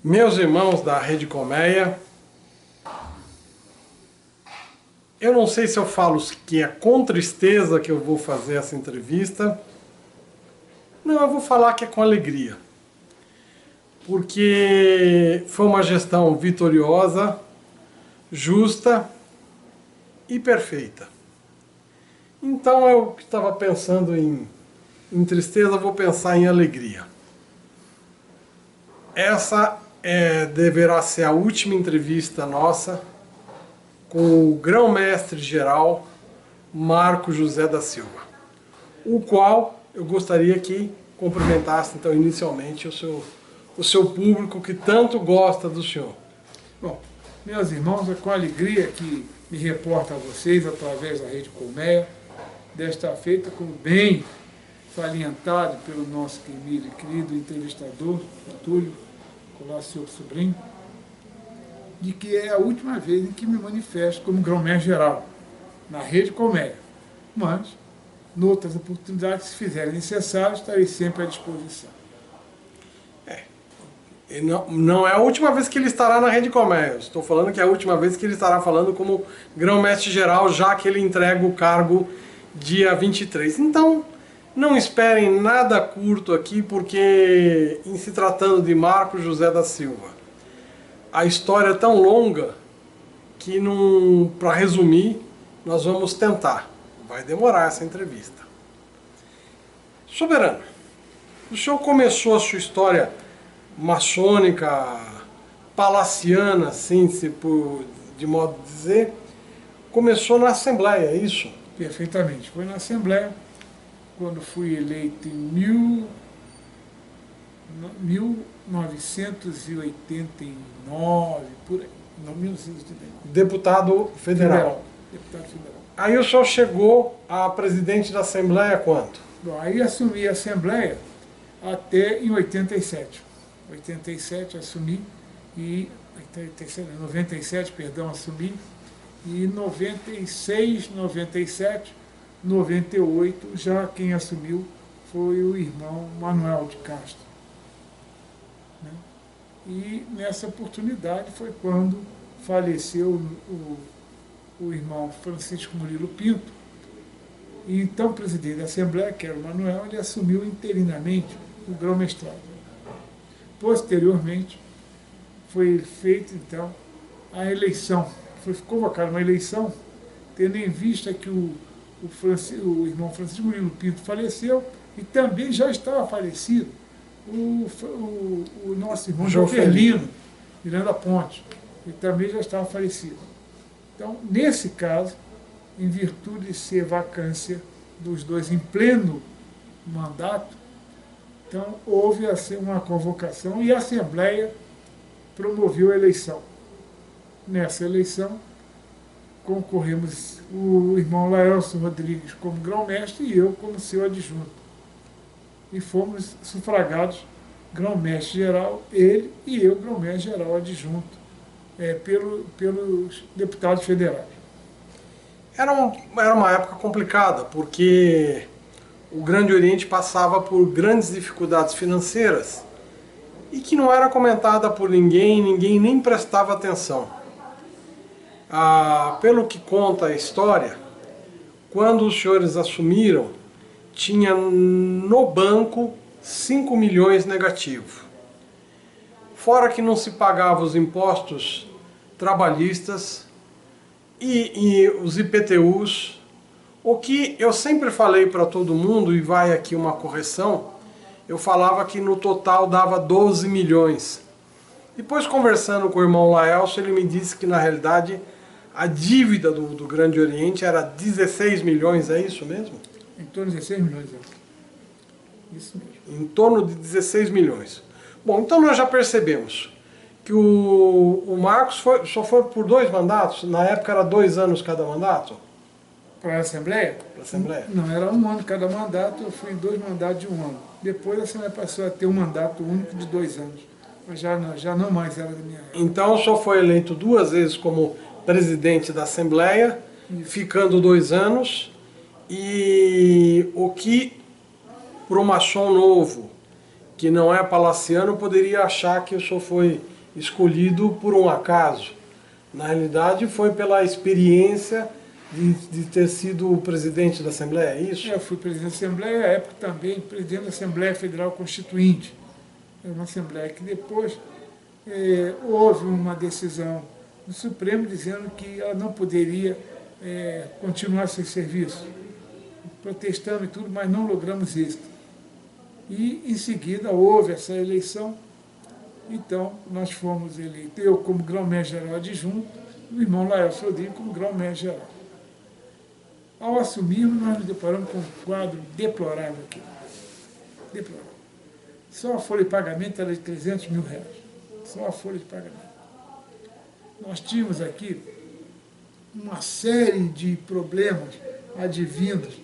Meus irmãos da Rede Colmeia, eu não sei se eu falo que é com tristeza que eu vou fazer essa entrevista. Não, eu vou falar que é com alegria. Porque foi uma gestão vitoriosa, justa e perfeita. Então eu que estava pensando em tristeza, vou pensar em alegria. Essa deverá ser a última entrevista nossa com o grão-mestre-geral Marco José da Silva, o qual eu gostaria que cumprimentasse então inicialmente o seu público que tanto gosta do senhor. Bom, meus irmãos, é com alegria que me reporto a vocês através da Rede Colmeia, desta feita, como bem salientado pelo nosso querido entrevistador, Túlio Colasso Sobrinho, de que é a última vez em que me manifesto como grão-mestre-geral na Rede Colmeia. Mas, em outras oportunidades, se fizerem necessário, estarei sempre à disposição. E não é a última vez que ele estará na Rede Colmeia. Estou falando que é a última vez que ele estará falando como grão-mestre-geral, já que ele entrega o cargo dia 23. Então, não esperem nada curto aqui, porque em se tratando de Marco José da Silva, a história é tão longa que, para resumir, nós vamos tentar. Vai demorar essa entrevista. Soberano, o senhor começou a sua história maçônica, palaciana, assim, de modo de dizer, começou na Assembleia, é isso? Perfeitamente. Foi na Assembleia, quando fui eleito em 1989, por aí. Não, 1989. Deputado federal. Deputado federal. Aí o senhor chegou a presidente da Assembleia quando? Bom, aí assumi a Assembleia até em 87. 87 assumi e 97, perdão, assumi, e 96, 97, 98, já quem assumiu foi o irmão Manuel de Castro. Né? E nessa oportunidade foi quando faleceu o irmão Francisco Murilo Pinto, e então o presidente da Assembleia, que era o Manuel, ele assumiu interinamente o grão-mestrado. Posteriormente, foi feita, então, a eleição. Foi convocada uma eleição, tendo em vista que o irmão Francisco Murilo Pinto faleceu e também já estava falecido o nosso irmão João Ferlino, Miranda Ponte, ele também já estava falecido. Então, nesse caso, em virtude de ser vacância dos dois em pleno mandato, então houve uma convocação e a Assembleia promoveu a eleição. Nessa eleição, concorremos o irmão Laelso Rodrigues como grão-mestre e eu como seu adjunto. E fomos sufragados grão-mestre-geral, ele e eu grão-mestre-geral adjunto, pelos deputados federais. Era uma época complicada, porque o Grande Oriente passava por grandes dificuldades financeiras e que não era comentada por ninguém nem prestava atenção. Pelo que conta a história, quando os senhores assumiram, tinha no banco 5 milhões negativo. Fora que não se pagava os impostos trabalhistas e os IPTUs, o que eu sempre falei para todo mundo, e vai aqui uma correção, eu falava que no total dava 12 milhões. Depois, conversando com o irmão Laelso, ele me disse que na realidade a dívida do Grande Oriente era 16 milhões, é isso mesmo? Em torno de 16 milhões, isso mesmo. Em torno de 16 milhões. Bom, então nós já percebemos que o Marcos só foi por 2 mandatos, na época era 2 anos cada mandato? Para a Assembleia? Para a Assembleia? Não, era 1 ano cada mandato, eu fui em 2 mandatos de 1 ano. Depois a Assembleia passou a ter um mandato único de 2 anos, mas já não mais era da minha época. Então o senhor foi eleito 2 vezes como presidente da Assembleia, isso, ficando 2 anos, e o que para o maçom novo, que não é palaciano, poderia achar que o senhor foi escolhido por um acaso. Na realidade, foi pela experiência de ter sido o presidente da Assembleia, é isso? Eu fui presidente da Assembleia, à época também presidente da Assembleia Federal Constituinte. Era uma Assembleia que depois houve uma decisão do Supremo dizendo que ela não poderia continuar seu serviço. Protestamos e tudo, mas não logramos êxito. E, em seguida, houve essa eleição. Então, nós fomos eleitos, eu como grão-mestre-geral adjunto, o irmão Laelcio Rodrigues como grão-mestre-geral. Ao assumirmos, nós nos deparamos com um quadro deplorável aqui. Deplorável. Só a folha de pagamento era de R$300 mil. Só a folha de pagamento. Nós tínhamos aqui uma série de problemas advindos,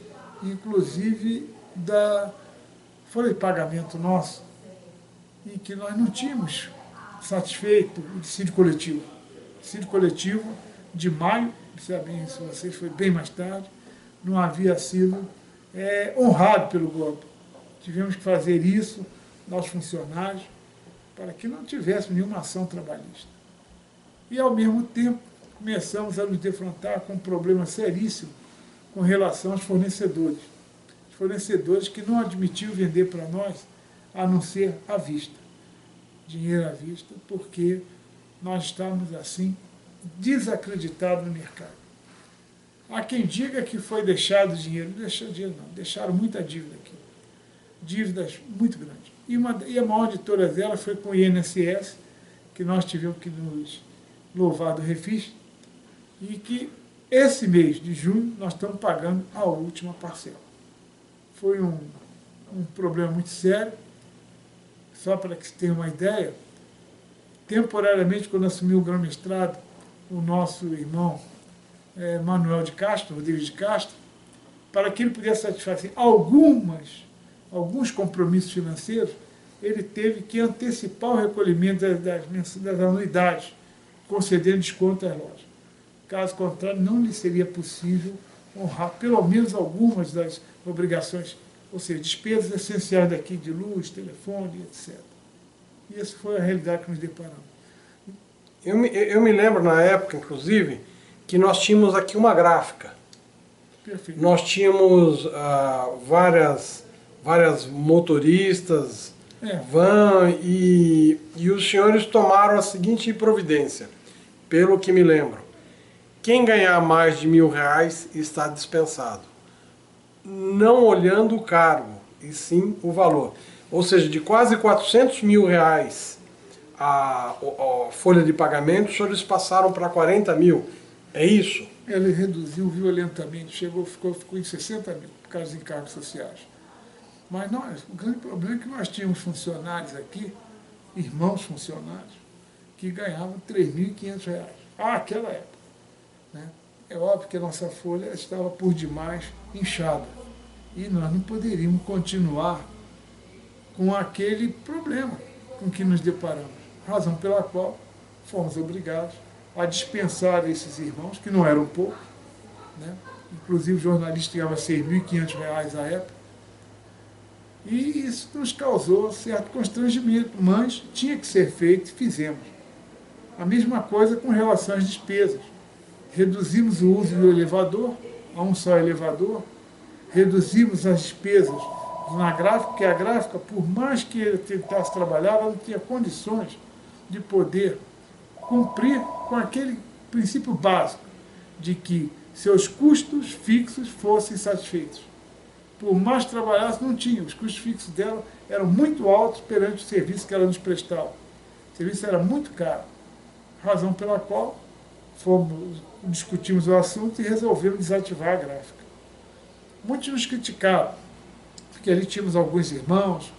inclusive da folha de pagamento nossa, e que nós não tínhamos satisfeito o dissídio coletivo. O dissídio coletivo de maio, sabem isso vocês, foi bem mais tarde, não havia sido honrado pelo golpe. Tivemos que fazer isso, nós funcionários, para que não tivéssemos nenhuma ação trabalhista. E, ao mesmo tempo, começamos a nos defrontar com um problema seríssimo com relação aos fornecedores. Os fornecedores que não admitiam vender para nós, a não ser à vista. Dinheiro à vista, porque nós estávamos, assim, desacreditados no mercado. Há quem diga que foi deixado dinheiro. Não deixou dinheiro, não. Deixaram muita dívida aqui. Dívidas muito grandes. E a maior de todas elas foi com o INSS, que nós tivemos que nos louvar do refis, e que esse mês de junho nós estamos pagando a última parcela. Foi um problema muito sério. Só para que se tenha uma ideia, temporariamente, quando assumiu o grão-mestrado, o nosso irmão Manuel de Castro, Rodrigues de Castro, para que ele pudesse satisfazer alguns compromissos financeiros, ele teve que antecipar o recolhimento das anuidades, concedendo desconto às lojas. Caso contrário, não lhe seria possível honrar pelo menos algumas das obrigações, ou seja, despesas essenciais daqui de luz, telefone, etc. E essa foi a realidade que nos deparamos. Eu me lembro, na época, inclusive, que nós tínhamos aqui uma gráfica. Perfeito. Nós tínhamos várias motoristas, van, e os senhores tomaram a seguinte providência, pelo que me lembro. Quem ganhar mais de R$1.000 está dispensado. Não olhando o cargo, e sim o valor. Ou seja, de quase R$400 mil a folha de pagamento, os senhores passaram para 40 mil. É isso? Ele reduziu violentamente, ficou em 60 mil, por causa dos encargos sociais. Mas o grande problema é que nós tínhamos funcionários aqui, irmãos funcionários, que ganhavam R$3.500. Aquela época. Né? É óbvio que a nossa folha estava por demais inchada. E nós não poderíamos continuar com aquele problema com que nos deparamos. Razão pela qual fomos obrigados a dispensar esses irmãos, que não eram poucos, né? Inclusive o jornalista ganhava R$6.500 à época. E isso nos causou certo constrangimento, mas tinha que ser feito e fizemos. A mesma coisa com relação às despesas. Reduzimos o uso do elevador, a um só elevador, reduzimos as despesas na gráfica, porque a gráfica, por mais que ele tentasse trabalhar, ela não tinha condições de poder cumprir com aquele princípio básico de que seus custos fixos fossem satisfeitos. Por mais que trabalhasse, não tinha. Os custos fixos dela eram muito altos perante o serviço que ela nos prestava. O serviço era muito caro. Razão pela qual discutimos o assunto e resolvemos desativar a gráfica. Muitos nos criticaram, porque ali tínhamos alguns irmãos,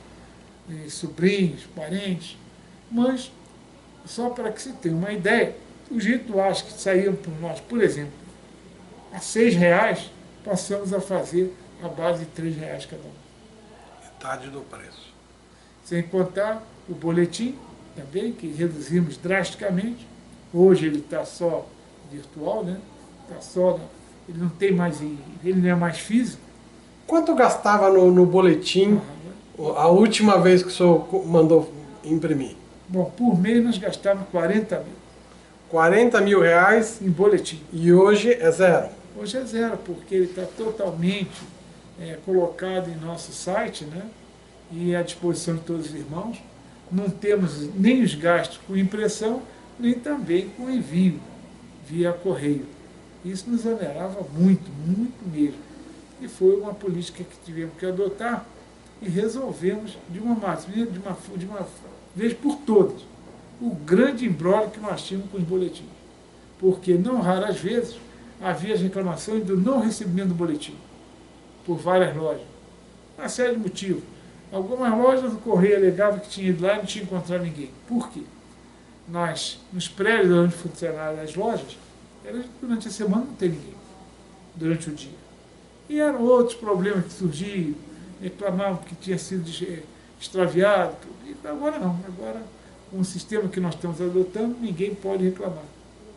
sobrinhos, parentes, mas, só para que se tenha uma ideia, os rituais que saíam por nós, por exemplo, a R$6, passamos a fazer a base de R$3 cada um. Metade do preço. Sem contar o boletim, também, que reduzimos drasticamente. Hoje ele está só virtual, né? Está só, ele não tem mais, ele não é mais físico. Quanto gastava no boletim a última vez que o senhor mandou imprimir? Bom, por mês nós gastávamos 40 mil 40 mil reais em boletim. e hoje é zero. Hoje é zero, porque ele está totalmente colocado em nosso site, né? E à disposição de todos os irmãos. Não temos nem os gastos com impressão, nem também com envio via correio. Isso nos onerava muito, muito mesmo. E foi uma política que tivemos que adotar e resolvemos de uma vez por todas o grande imbróglio que nós tínhamos com os boletins. Porque não raras vezes havia as reclamações do não recebimento do boletim por várias lojas. Uma série de motivos. Algumas lojas do correio alegavam que tinha ido lá e não tinha encontrado ninguém. Por quê? Nos prédios onde funcionavam as lojas, durante a semana não tem ninguém, durante o dia. E eram outros problemas que surgiam, reclamavam que tinha sido extraviado. E agora não. Agora, com o sistema que nós estamos adotando, ninguém pode reclamar,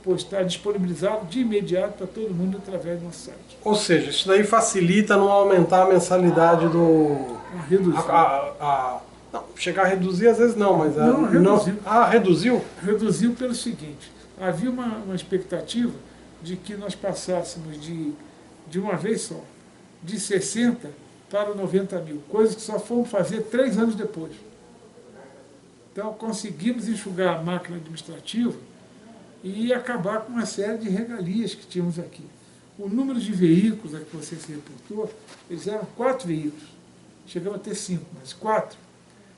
pois está disponibilizado de imediato para todo mundo através do nosso site. Ou seja, isso daí facilita não aumentar a mensalidade do... Reduzir. Não, chegar a reduzir às vezes não, mas... Não, reduziu. Reduziu? Reduziu pelo seguinte, havia uma expectativa de que nós passássemos de uma vez só, de 60 para 90 mil, coisa que só fomos fazer 3 anos depois. Então conseguimos enxugar a máquina administrativa e acabar com uma série de regalias que tínhamos aqui. O número de veículos a que você se reportou, eles eram 4 veículos. Chegamos a ter 5, mas 4.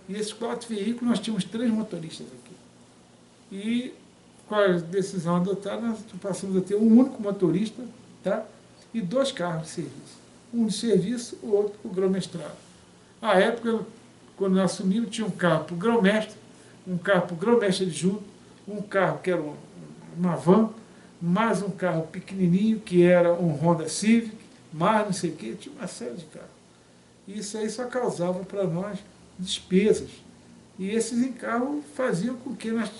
E esses 4 veículos nós tínhamos 3 motoristas aqui. E com a decisão adotada, nós passamos a ter um único motorista, tá? E 2 carros de serviço. Um de serviço, o outro para o grão-mestrado. À época, quando nós assumimos, tinha um carro para o grão-mestre, um carro para o grão-mestre adjunto, um carro que era uma van, mais um carro pequenininho, que era um Honda Civic, mais não sei o quê, tinha uma série de carros. E isso aí só causava para nós despesas. E esses encargos faziam com que nós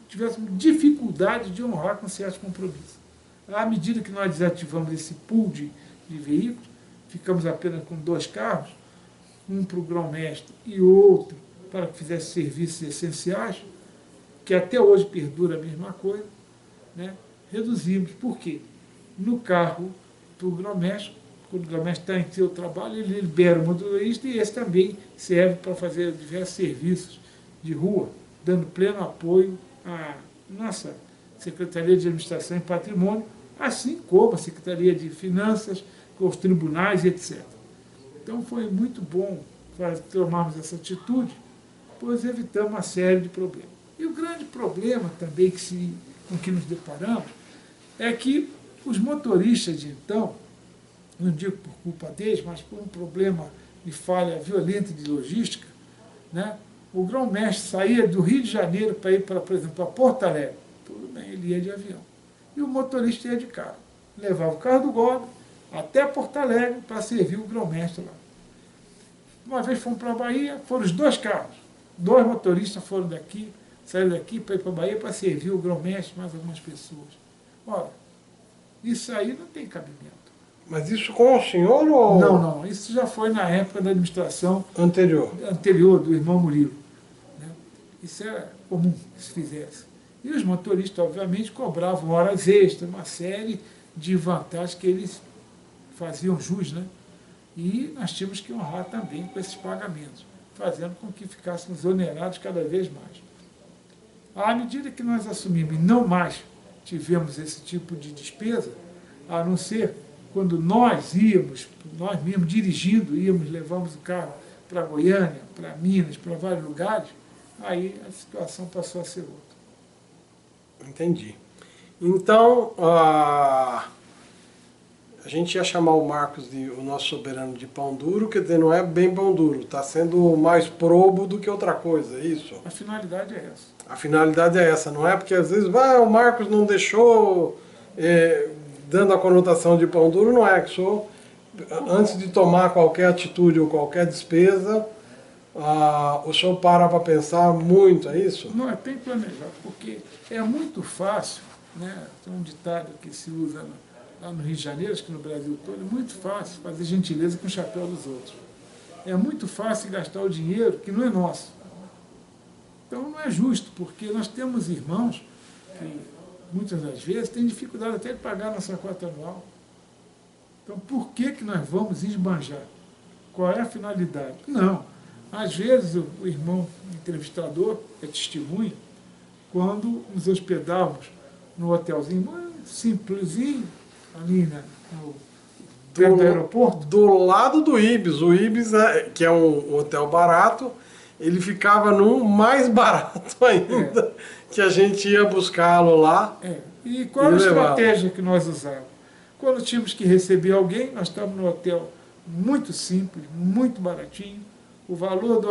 tivéssemos dificuldade de honrar com certos compromissos. À medida que nós desativamos esse pool de veículos, ficamos apenas com 2 carros, um para o grão-mestre e outro para que fizesse serviços essenciais, que até hoje perdura a mesma coisa, né? Reduzimos. Por quê? No carro para o grão-mestre, quando o grão-mestre está em seu trabalho, ele libera o motorista e esse também serve para fazer diversos serviços de rua, dando pleno apoio à nossa Secretaria de Administração e Patrimônio, assim como a Secretaria de Finanças, com os tribunais, etc. Então foi muito bom tomarmos essa atitude, pois evitamos uma série de problemas. E o grande problema também com que nos deparamos é que os motoristas de então, não digo por culpa deles, mas por um problema de falha violenta de logística, né? O grão-mestre saía do Rio de Janeiro para ir, por exemplo, para Porto Alegre. Tudo bem, ele ia de avião. E o motorista ia de carro. Levava o carro do Godo até Porto Alegre para servir o grão-mestre lá. Uma vez fomos para a Bahia, foram os 2 carros. 2 motoristas foram daqui, saíram daqui para ir para a Bahia para servir o grão-mestre mais algumas pessoas. Ora, isso aí não tem cabimento. Mas isso com o senhor ou... Não, isso já foi na época da administração anterior do irmão Murilo. Né? Isso é comum que se fizesse. E os motoristas, obviamente, cobravam horas extras, uma série de vantagens que eles faziam jus, né? E nós tínhamos que honrar também com esses pagamentos, fazendo com que ficássemos onerados cada vez mais. À medida que nós assumimos e não mais tivemos esse tipo de despesa, a não ser quando nós mesmos dirigindo, levamos o carro para Goiânia, para Minas, para vários lugares, aí a situação passou a ser outra. Entendi. Então, a gente ia chamar o Marcos o nosso soberano de pão duro, quer dizer, não é bem pão duro, está sendo mais probo do que outra coisa, é isso? A finalidade é essa. A finalidade é essa, não é? Porque às vezes o Marcos não deixou, dando a conotação de pão duro, não é que antes de tomar qualquer atitude ou qualquer despesa, o senhor para pensar muito, é isso? Não, tem que planejar, porque é muito fácil, né? Tem um ditado que se usa lá no Rio de Janeiro, acho que no Brasil todo, é muito fácil fazer gentileza com o chapéu dos outros. É muito fácil gastar o dinheiro que não é nosso. Então não é justo, porque nós temos irmãos que muitas das vezes têm dificuldade até de pagar a nossa cota anual. Então por que nós vamos esbanjar? Qual é a finalidade? Não. Às vezes o irmão entrevistador é testemunha, quando nos hospedávamos no hotelzinho simplesinho, ali no perto do aeroporto. Do lado do Ibis. O Ibis, que é um hotel barato, ele ficava num mais barato ainda, que a gente ia buscá-lo lá. E qual era a estratégia que nós usávamos? Quando tínhamos que receber alguém, nós estávamos no hotel muito simples, muito baratinho. O valor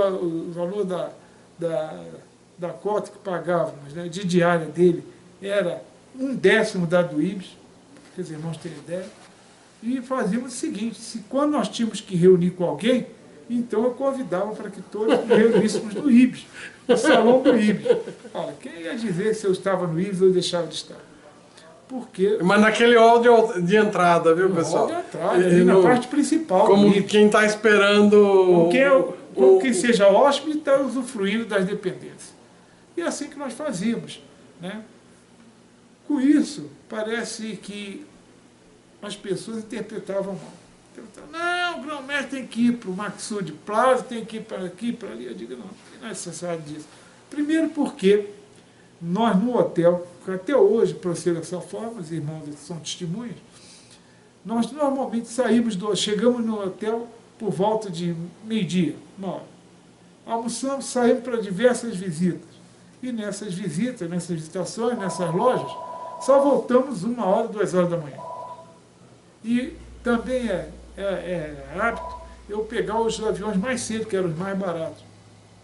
da cota que pagávamos, né, de diária dele, era 1/10 da do Ibis, para os irmãos terem ideia. E fazíamos o seguinte: quando nós tínhamos que reunir com alguém, então eu convidava para que todos nos reuníssemos no Ibis, no salão do Ibis. Olha, quem ia dizer se eu estava no Ibis ou deixava de estar? Porque... Mas naquele hall de entrada, viu, pessoal? Hall de entrada, ali na parte principal. Como quem está esperando... Como quem seja hóspede está usufruindo das dependências. E é assim que nós fazíamos, né? Com isso, parece que as pessoas interpretavam mal. Não, o grão-mestre tem que ir para o Maxud Plaza, tem que ir para aqui, para ali. Eu digo, não é necessário disso. Primeiro porque nós no hotel, que até hoje procede dessa forma, os irmãos são testemunhas, nós normalmente chegamos no hotel por volta de meio-dia, 1h. Almoçamos, saímos para diversas visitas. E nessas visitas, nessas visitações, nessas lojas, só voltamos 1h, 2h da manhã. E também é hábito eu pegar os aviões mais cedo, que eram os mais baratos.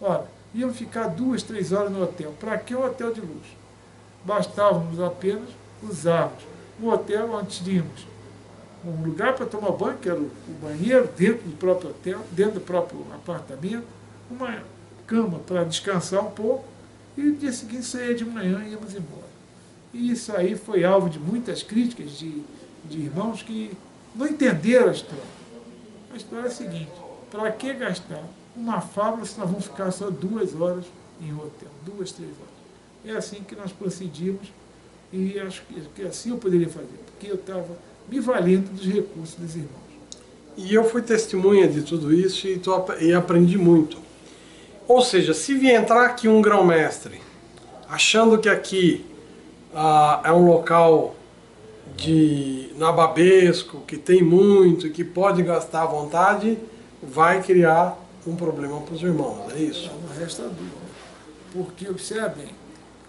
Ora, iam ficar 2, 3 horas no hotel. Para que um hotel de luxo? Bastávamos apenas usarmos um hotel onde tínhamos um lugar para tomar banho, que era o banheiro, dentro do próprio hotel, dentro do próprio apartamento, uma cama para descansar um pouco, e no dia seguinte saía de manhã e íamos embora. E isso aí foi alvo de muitas críticas de irmãos que não entenderam a história. A história é a seguinte: para que gastar uma fábula se nós vamos ficar só 2 horas em um hotel? 2, 3 horas. É assim que nós procedimos, e acho que assim eu poderia fazer, porque eu estava me valendo dos recursos dos irmãos. E eu fui testemunha de tudo isso e aprendi muito. Ou seja, se vier entrar aqui um grão-mestre, achando que aqui é um local nababesco, que tem muito, que pode gastar à vontade, vai criar um problema para os irmãos, é isso? Não resta dúvida. Porque, observe bem,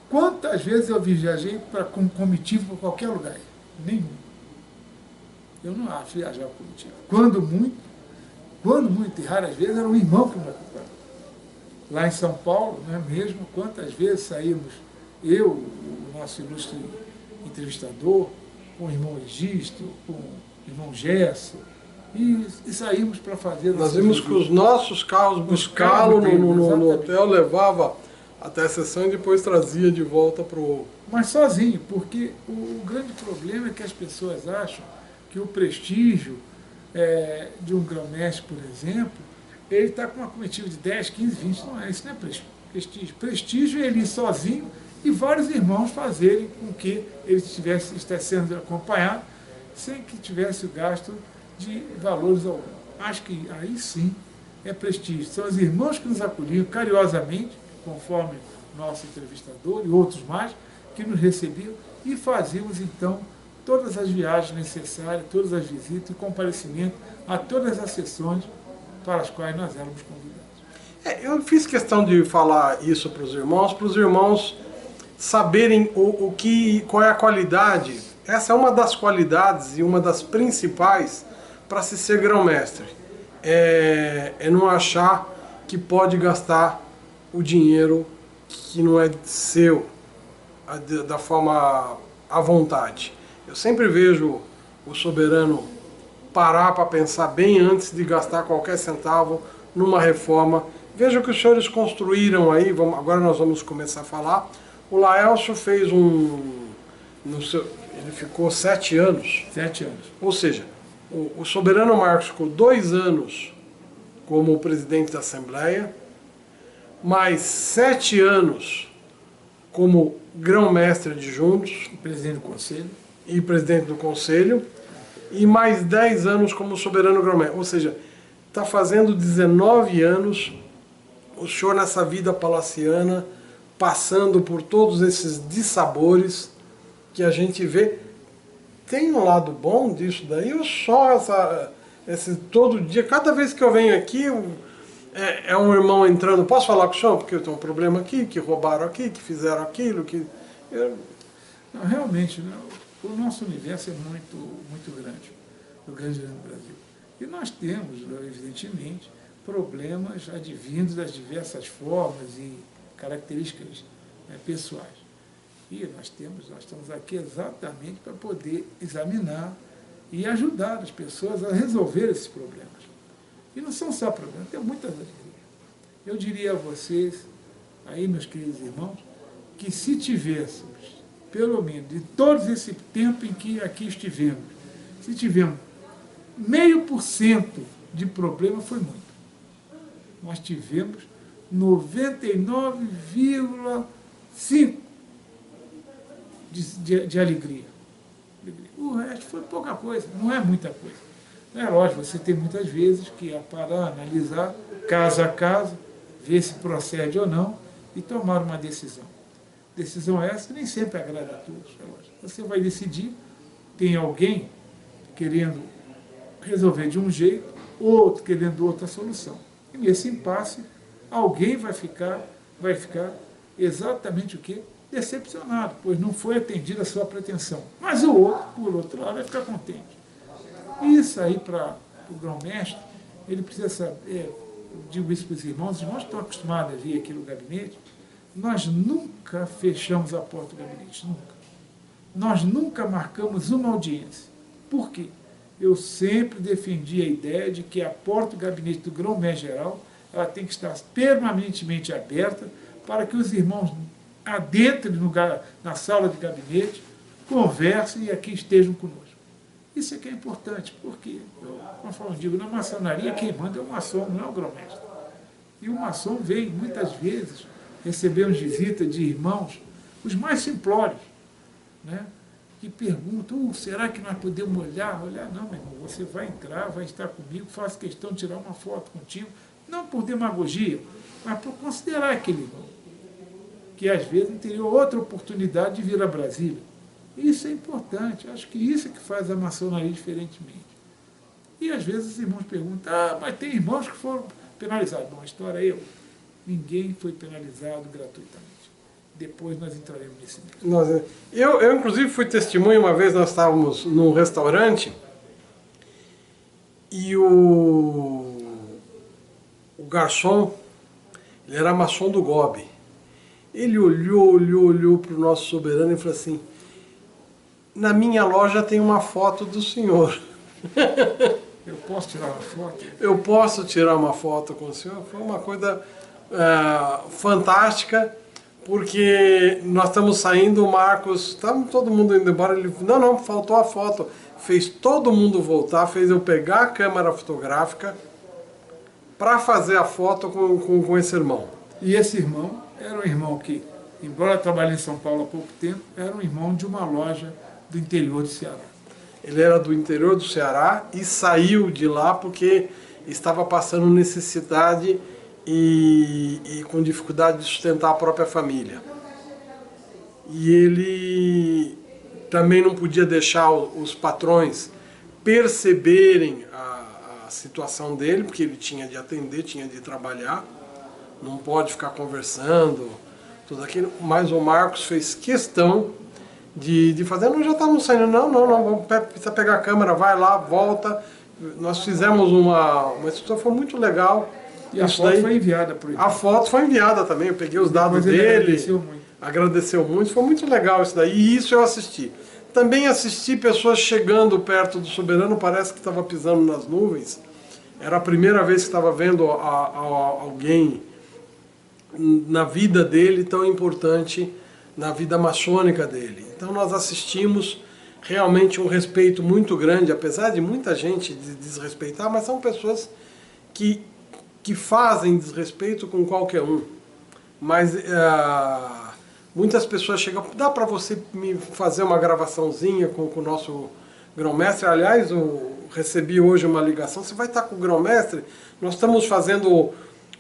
quantas vezes eu viajei com comitiva para qualquer lugar? Nenhum. Eu não acho viajar com comitiva. Quando muito, e raras vezes, era um irmão que me acompanhava. Lá em São Paulo, né, mesmo, quantas vezes saímos, eu, o nosso ilustre entrevistador, com o irmão Egisto, com o irmão Gesso, e saímos para fazer... Nós vimos que os nossos carros buscá-lo no hotel, levava até a sessão e depois trazia de volta para o... Mas sozinho, porque o grande problema é que as pessoas acham que o prestígio de um grão-mestre, por exemplo, ele está com uma comitiva de 10, 15, 20, não é, isso não é prestígio. Prestígio é ele ir sozinho e vários irmãos fazerem com que ele estivesse sendo acompanhado sem que tivesse o gasto de valores algum. Acho que aí sim é prestígio. São os irmãos que nos acolhiam carinhosamente, conforme nosso entrevistador e outros mais, que nos recebiam, e fazíamos então todas as viagens necessárias, todas as visitas e comparecimento a todas as sessões para as quais nós éramos convidados. Eu fiz questão de falar isso para os irmãos saberem qual é a qualidade. Essa é uma das qualidades e uma das principais para se ser grão-mestre. É não achar que pode gastar o dinheiro que não é seu, da forma à vontade. Eu sempre vejo o soberano parar para pensar bem antes de gastar qualquer centavo numa reforma. Veja o que os senhores construíram aí, agora nós vamos começar a falar. O Laelcio fez ele ficou 7 anos. 7 anos. Ou seja, o soberano Marcos ficou 2 anos como presidente da Assembleia. mais 7 anos como grão-mestre adjuntos Presidente do Conselho. e presidente do Conselho, e mais 10 anos como soberano grão-mestre. Ou seja, está fazendo 19 anos o senhor nessa vida palaciana, passando por todos esses dissabores que a gente vê. Tem um lado bom disso daí, ou só esse todo dia, cada vez que eu venho aqui, é um irmão entrando, posso falar com o senhor? Porque eu tenho um problema aqui, que roubaram aqui, que fizeram aquilo, que... Não, realmente, né, o nosso universo é muito grande, o grande Brasil. E nós temos, evidentemente, problemas advindos das diversas formas e características, né, pessoais. E nós estamos aqui exatamente para poder examinar e ajudar as pessoas a resolver esses problemas. E não são só problemas, tem muitas alegrias. Eu diria a vocês, aí meus queridos irmãos, que se tivéssemos, pelo menos, de todo esse tempo em que aqui estivemos, se tivermos 0,5% de problema, foi muito. Nós tivemos 99,5% de alegria. O resto foi pouca coisa, não é muita coisa. É lógico, você tem muitas vezes que parar, analisar, caso a caso, ver se procede ou não e tomar uma decisão. Decisão essa que nem sempre agrada a todos, é lógico. Você vai decidir, tem alguém querendo resolver de um jeito, outro querendo outra solução. E nesse impasse, alguém vai ficar exatamente o quê? Decepcionado, pois não foi atendida a sua pretensão. Mas o outro, por outro lado, vai ficar contente. Isso aí para o grão-mestre, ele precisa saber, eu digo isso para os irmãos estão acostumados a vir aqui no gabinete, nós nunca fechamos a porta do gabinete, nunca. Nós nunca marcamos uma audiência. Por quê? Eu sempre defendi a ideia de que a porta do gabinete do grão-mestre geral, ela tem que estar permanentemente aberta para que os irmãos adentrem na sala de gabinete, conversem e aqui estejam conosco. Isso é que é importante, porque, conforme eu digo, na maçonaria quem manda é o maçom, não é o grão-mestre. E o maçom vem, muitas vezes, recebemos visita de irmãos, os mais simplórios, né, que perguntam, será que nós podemos olhar? Olhar não, meu irmão, você vai entrar, vai estar comigo, faço questão de tirar uma foto contigo, não por demagogia, mas por considerar aquele irmão, que às vezes não teria outra oportunidade de vir a Brasília. Isso é importante, acho que isso é que faz a maçonaria diferentemente. E às vezes os irmãos perguntam, mas tem irmãos que foram penalizados. Bom, a história é ninguém foi penalizado gratuitamente. Depois nós entraremos nesse mesmo. Eu inclusive, fui testemunha uma vez, nós estávamos num restaurante e o garçom, ele era maçom do GOB. Ele olhou para o nosso soberano e falou assim, na minha loja tem uma foto do senhor. Eu posso tirar uma foto? Eu posso tirar uma foto com o senhor? Foi uma coisa fantástica, porque nós estamos saindo, o Marcos, estamos todo mundo indo embora, ele não, faltou a foto. Fez todo mundo voltar, fez eu pegar a câmera fotográfica para fazer a foto com esse irmão. E esse irmão era um irmão que, embora trabalhe em São Paulo há pouco tempo, era um irmão de uma loja do interior do Ceará. Ele era do interior do Ceará e saiu de lá porque estava passando necessidade e com dificuldade de sustentar a própria família. E ele também não podia deixar os patrões perceberem a situação dele, porque ele tinha de atender, tinha de trabalhar, não pode ficar conversando, tudo aquilo. Mas o Marcos fez questão de fazer, nós já estávamos saindo, não, precisa pegar a câmera, vai lá, volta. Nós fizemos uma situação, foi muito legal. E a foto foi enviada por ele. A foto foi enviada também, eu peguei os dados dele, agradeceu muito, foi muito legal isso daí, e isso eu assisti. Também assisti pessoas chegando perto do soberano, parece que estava pisando nas nuvens. Era a primeira vez que estava vendo alguém na vida dele tão importante, na vida maçônica dele. Então nós assistimos realmente um respeito muito grande, apesar de muita gente desrespeitar, mas são pessoas que fazem desrespeito com qualquer um. mas muitas pessoas chegam, dá para você me fazer uma gravaçãozinha com o nosso grão-mestre? Aliás, eu recebi hoje uma ligação, você vai estar com o grão-mestre? Nós estamos fazendo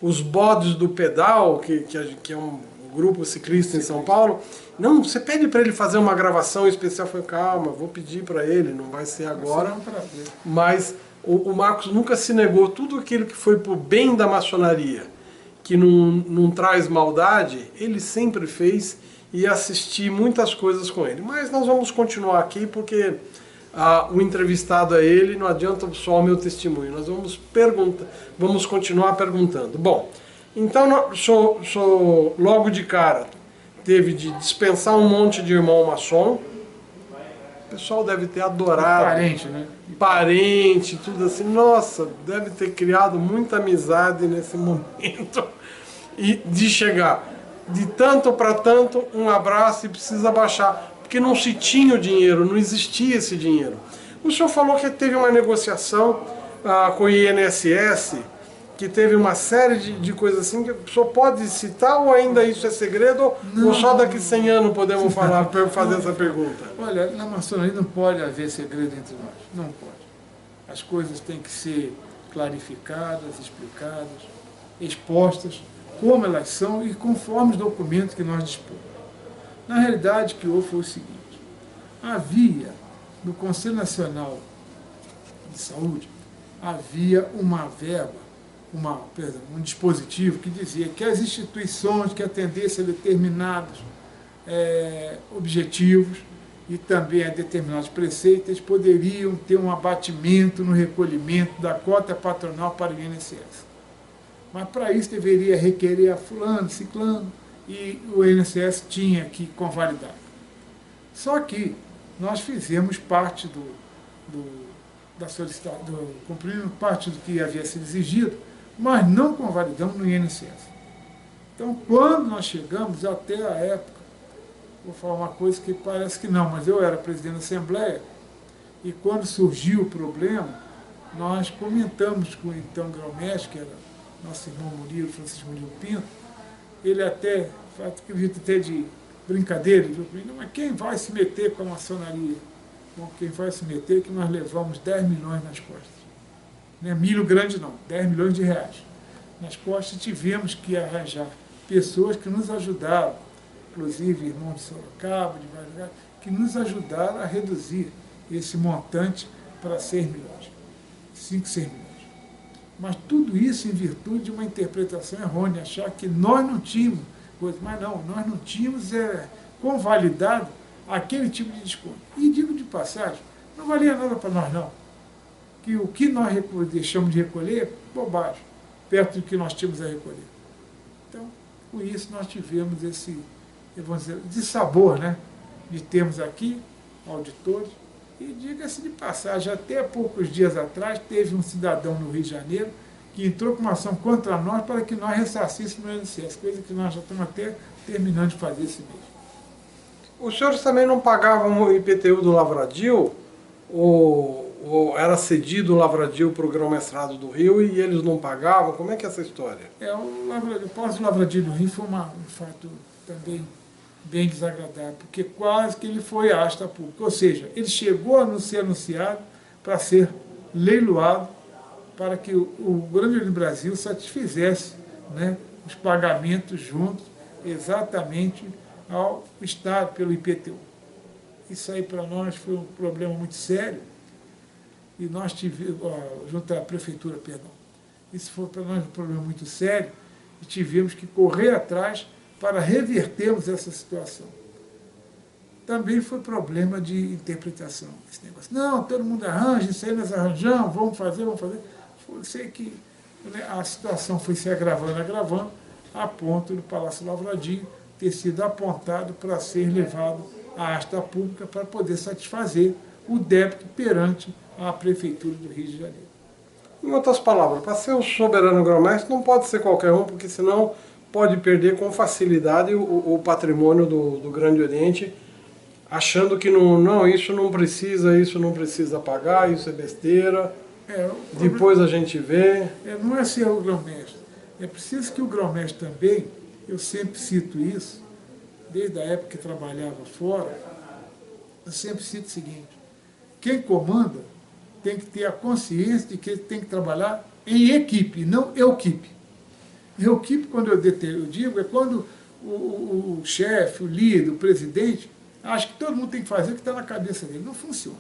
os bodes do pedal, que é um grupo ciclista em São Paulo. Não, você pede para ele fazer uma gravação especial. Eu falei, calma, vou pedir para ele, não vai ser agora. Mas o Marcos nunca se negou. Tudo aquilo que foi para o bem da maçonaria, que não traz maldade, ele sempre fez, e assisti muitas coisas com ele. Mas nós vamos continuar aqui porque o entrevistado é ele, não adianta só o meu testemunho. Nós vamos continuar perguntando. Bom, então sou logo de cara teve de dispensar um monte de irmão maçom. O pessoal deve ter adorado. Parente, né? Parente, tudo assim. Nossa, deve ter criado muita amizade nesse momento. E de chegar de tanto para tanto, um abraço e precisa baixar. Porque não se tinha o dinheiro, não existia esse dinheiro. O senhor falou que teve uma negociação com o INSS, que teve uma série de coisas assim, que o senhor pode citar ou ainda isso é segredo? Não, ou só daqui 100 anos podemos falar, fazer essa pergunta? Olha, na maçonaria não pode haver segredo entre nós, não pode. As coisas têm que ser clarificadas, explicadas, expostas, como elas são e conforme os documentos que nós dispomos. Na realidade, o que houve foi o seguinte: havia, no Conselho Nacional de Saúde, havia uma verba, um dispositivo que dizia que as instituições que atendessem a determinados objetivos e também a determinados preceitos poderiam ter um abatimento no recolhimento da cota patronal para o INSS. Mas para isso deveria requerer a fulano, ciclano, e o INSS tinha que convalidar. Só que nós fizemos parte da solicitação, cumprimos parte do que havia sido exigido, mas não convalidamos no INSS. Então, quando nós chegamos até a época, vou falar uma coisa que parece que não, mas eu era presidente da Assembleia, e quando surgiu o problema, nós comentamos com o então grão-mestre, que era nosso irmão Murilo, Francisco Murilo Pinto. Ele até, acredito até de brincadeira, ele falou: mas quem vai se meter com a maçonaria? Bom, quem vai se meter é que nós levamos 10 milhões nas costas. Não é milho grande não, 10 milhões de reais. Nas costas tivemos que arranjar pessoas que nos ajudaram, inclusive irmãos de Sorocaba, de vários lugares, que nos ajudaram a reduzir esse montante para 6 milhões, 5, 6 milhões. Mas tudo isso em virtude de uma interpretação errônea, achar que nós não tínhamos coisa. Mas não, nós não tínhamos convalidado aquele tipo de desconto. E digo de passagem, não valia nada para nós não. Que o que nós deixamos de recolher é bobagem, perto do que nós tínhamos a recolher. Então, com isso nós tivemos esse, vamos dizer, dissabor, né? De termos aqui auditores. E diga-se de passagem, até poucos dias atrás, teve um cidadão no Rio de Janeiro que entrou com uma ação contra nós para que nós ressarcíssemos o INSS, coisa que nós já estamos até terminando de fazer esse mês. Os senhores também não pagavam o IPTU do Lavradio? Ou era cedido o Lavradio para o grão-mestrado do Rio e eles não pagavam? Como é que é essa história? O pós-Lavradio do Rio foi um fato também bem desagradável, porque quase que ele foi à asta pública. Ou seja, ele chegou a ser anunciado para ser leiloado, para que o Grande Oriente do Brasil satisfizesse, né, os pagamentos juntos exatamente ao Estado pelo IPTU. Isso aí para nós foi um problema muito sério, e nós tivemos, junto à Prefeitura, perdão, isso foi para nós um problema muito sério, e tivemos que correr atrás para revertermos essa situação. Também foi problema de interpretação, esse negócio. Não, todo mundo arranja, isso aí nós arranjamos, vamos fazer. Eu sei que a situação foi se agravando, a ponto do Palácio Lavradio ter sido apontado para ser levado à asta pública para poder satisfazer o débito perante a Prefeitura do Rio de Janeiro. Em outras palavras, para ser o soberano grão-mestre não pode ser qualquer um, porque senão pode perder com facilidade o patrimônio do Grande Oriente, achando que isso não precisa pagar, isso é besteira, depois a gente vê. Não é ser o grão-mestre. É preciso que o grão-mestre também eu sempre cito isso, desde a época que trabalhava fora, eu sempre cito o seguinte: quem comanda tem que ter a consciência de que ele tem que trabalhar em equipe, não equipe. Equipe, quando eu digo, é quando o chefe, o líder, o presidente, acha que todo mundo tem que fazer o que está na cabeça dele. Não funciona.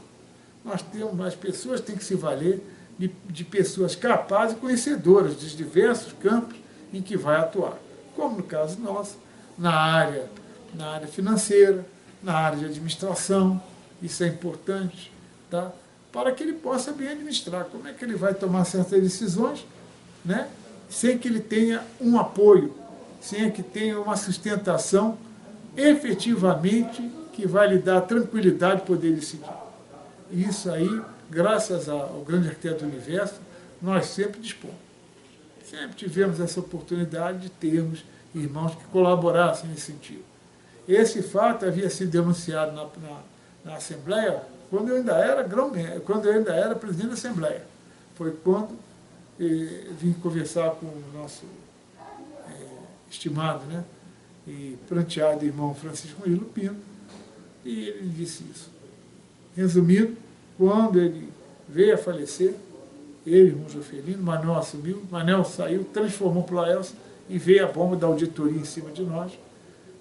As pessoas têm que se valer de pessoas capazes e conhecedoras dos diversos campos em que vai atuar. Como no caso nosso, na área financeira, na área de administração, isso é importante, tá? Para que ele possa bem administrar. Como é que ele vai tomar certas decisões, né? Sem que ele tenha um apoio, sem que tenha uma sustentação efetivamente que vai lhe dar tranquilidade de poder decidir. Isso aí, graças ao grande arquiteto do universo, nós sempre dispomos. Sempre tivemos essa oportunidade de termos irmãos que colaborassem nesse sentido. Esse fato havia sido denunciado na Assembleia quando eu ainda era presidente da Assembleia. Foi quando vim conversar com o nosso estimado, né, e pranteado irmão Francisco Murilo Pinto, e ele disse isso. Resumindo, quando ele veio a falecer, ele, irmão Jofelino, Manuel assumiu, Manuel saiu, transformou para o Laelso e veio a bomba da auditoria em cima de nós,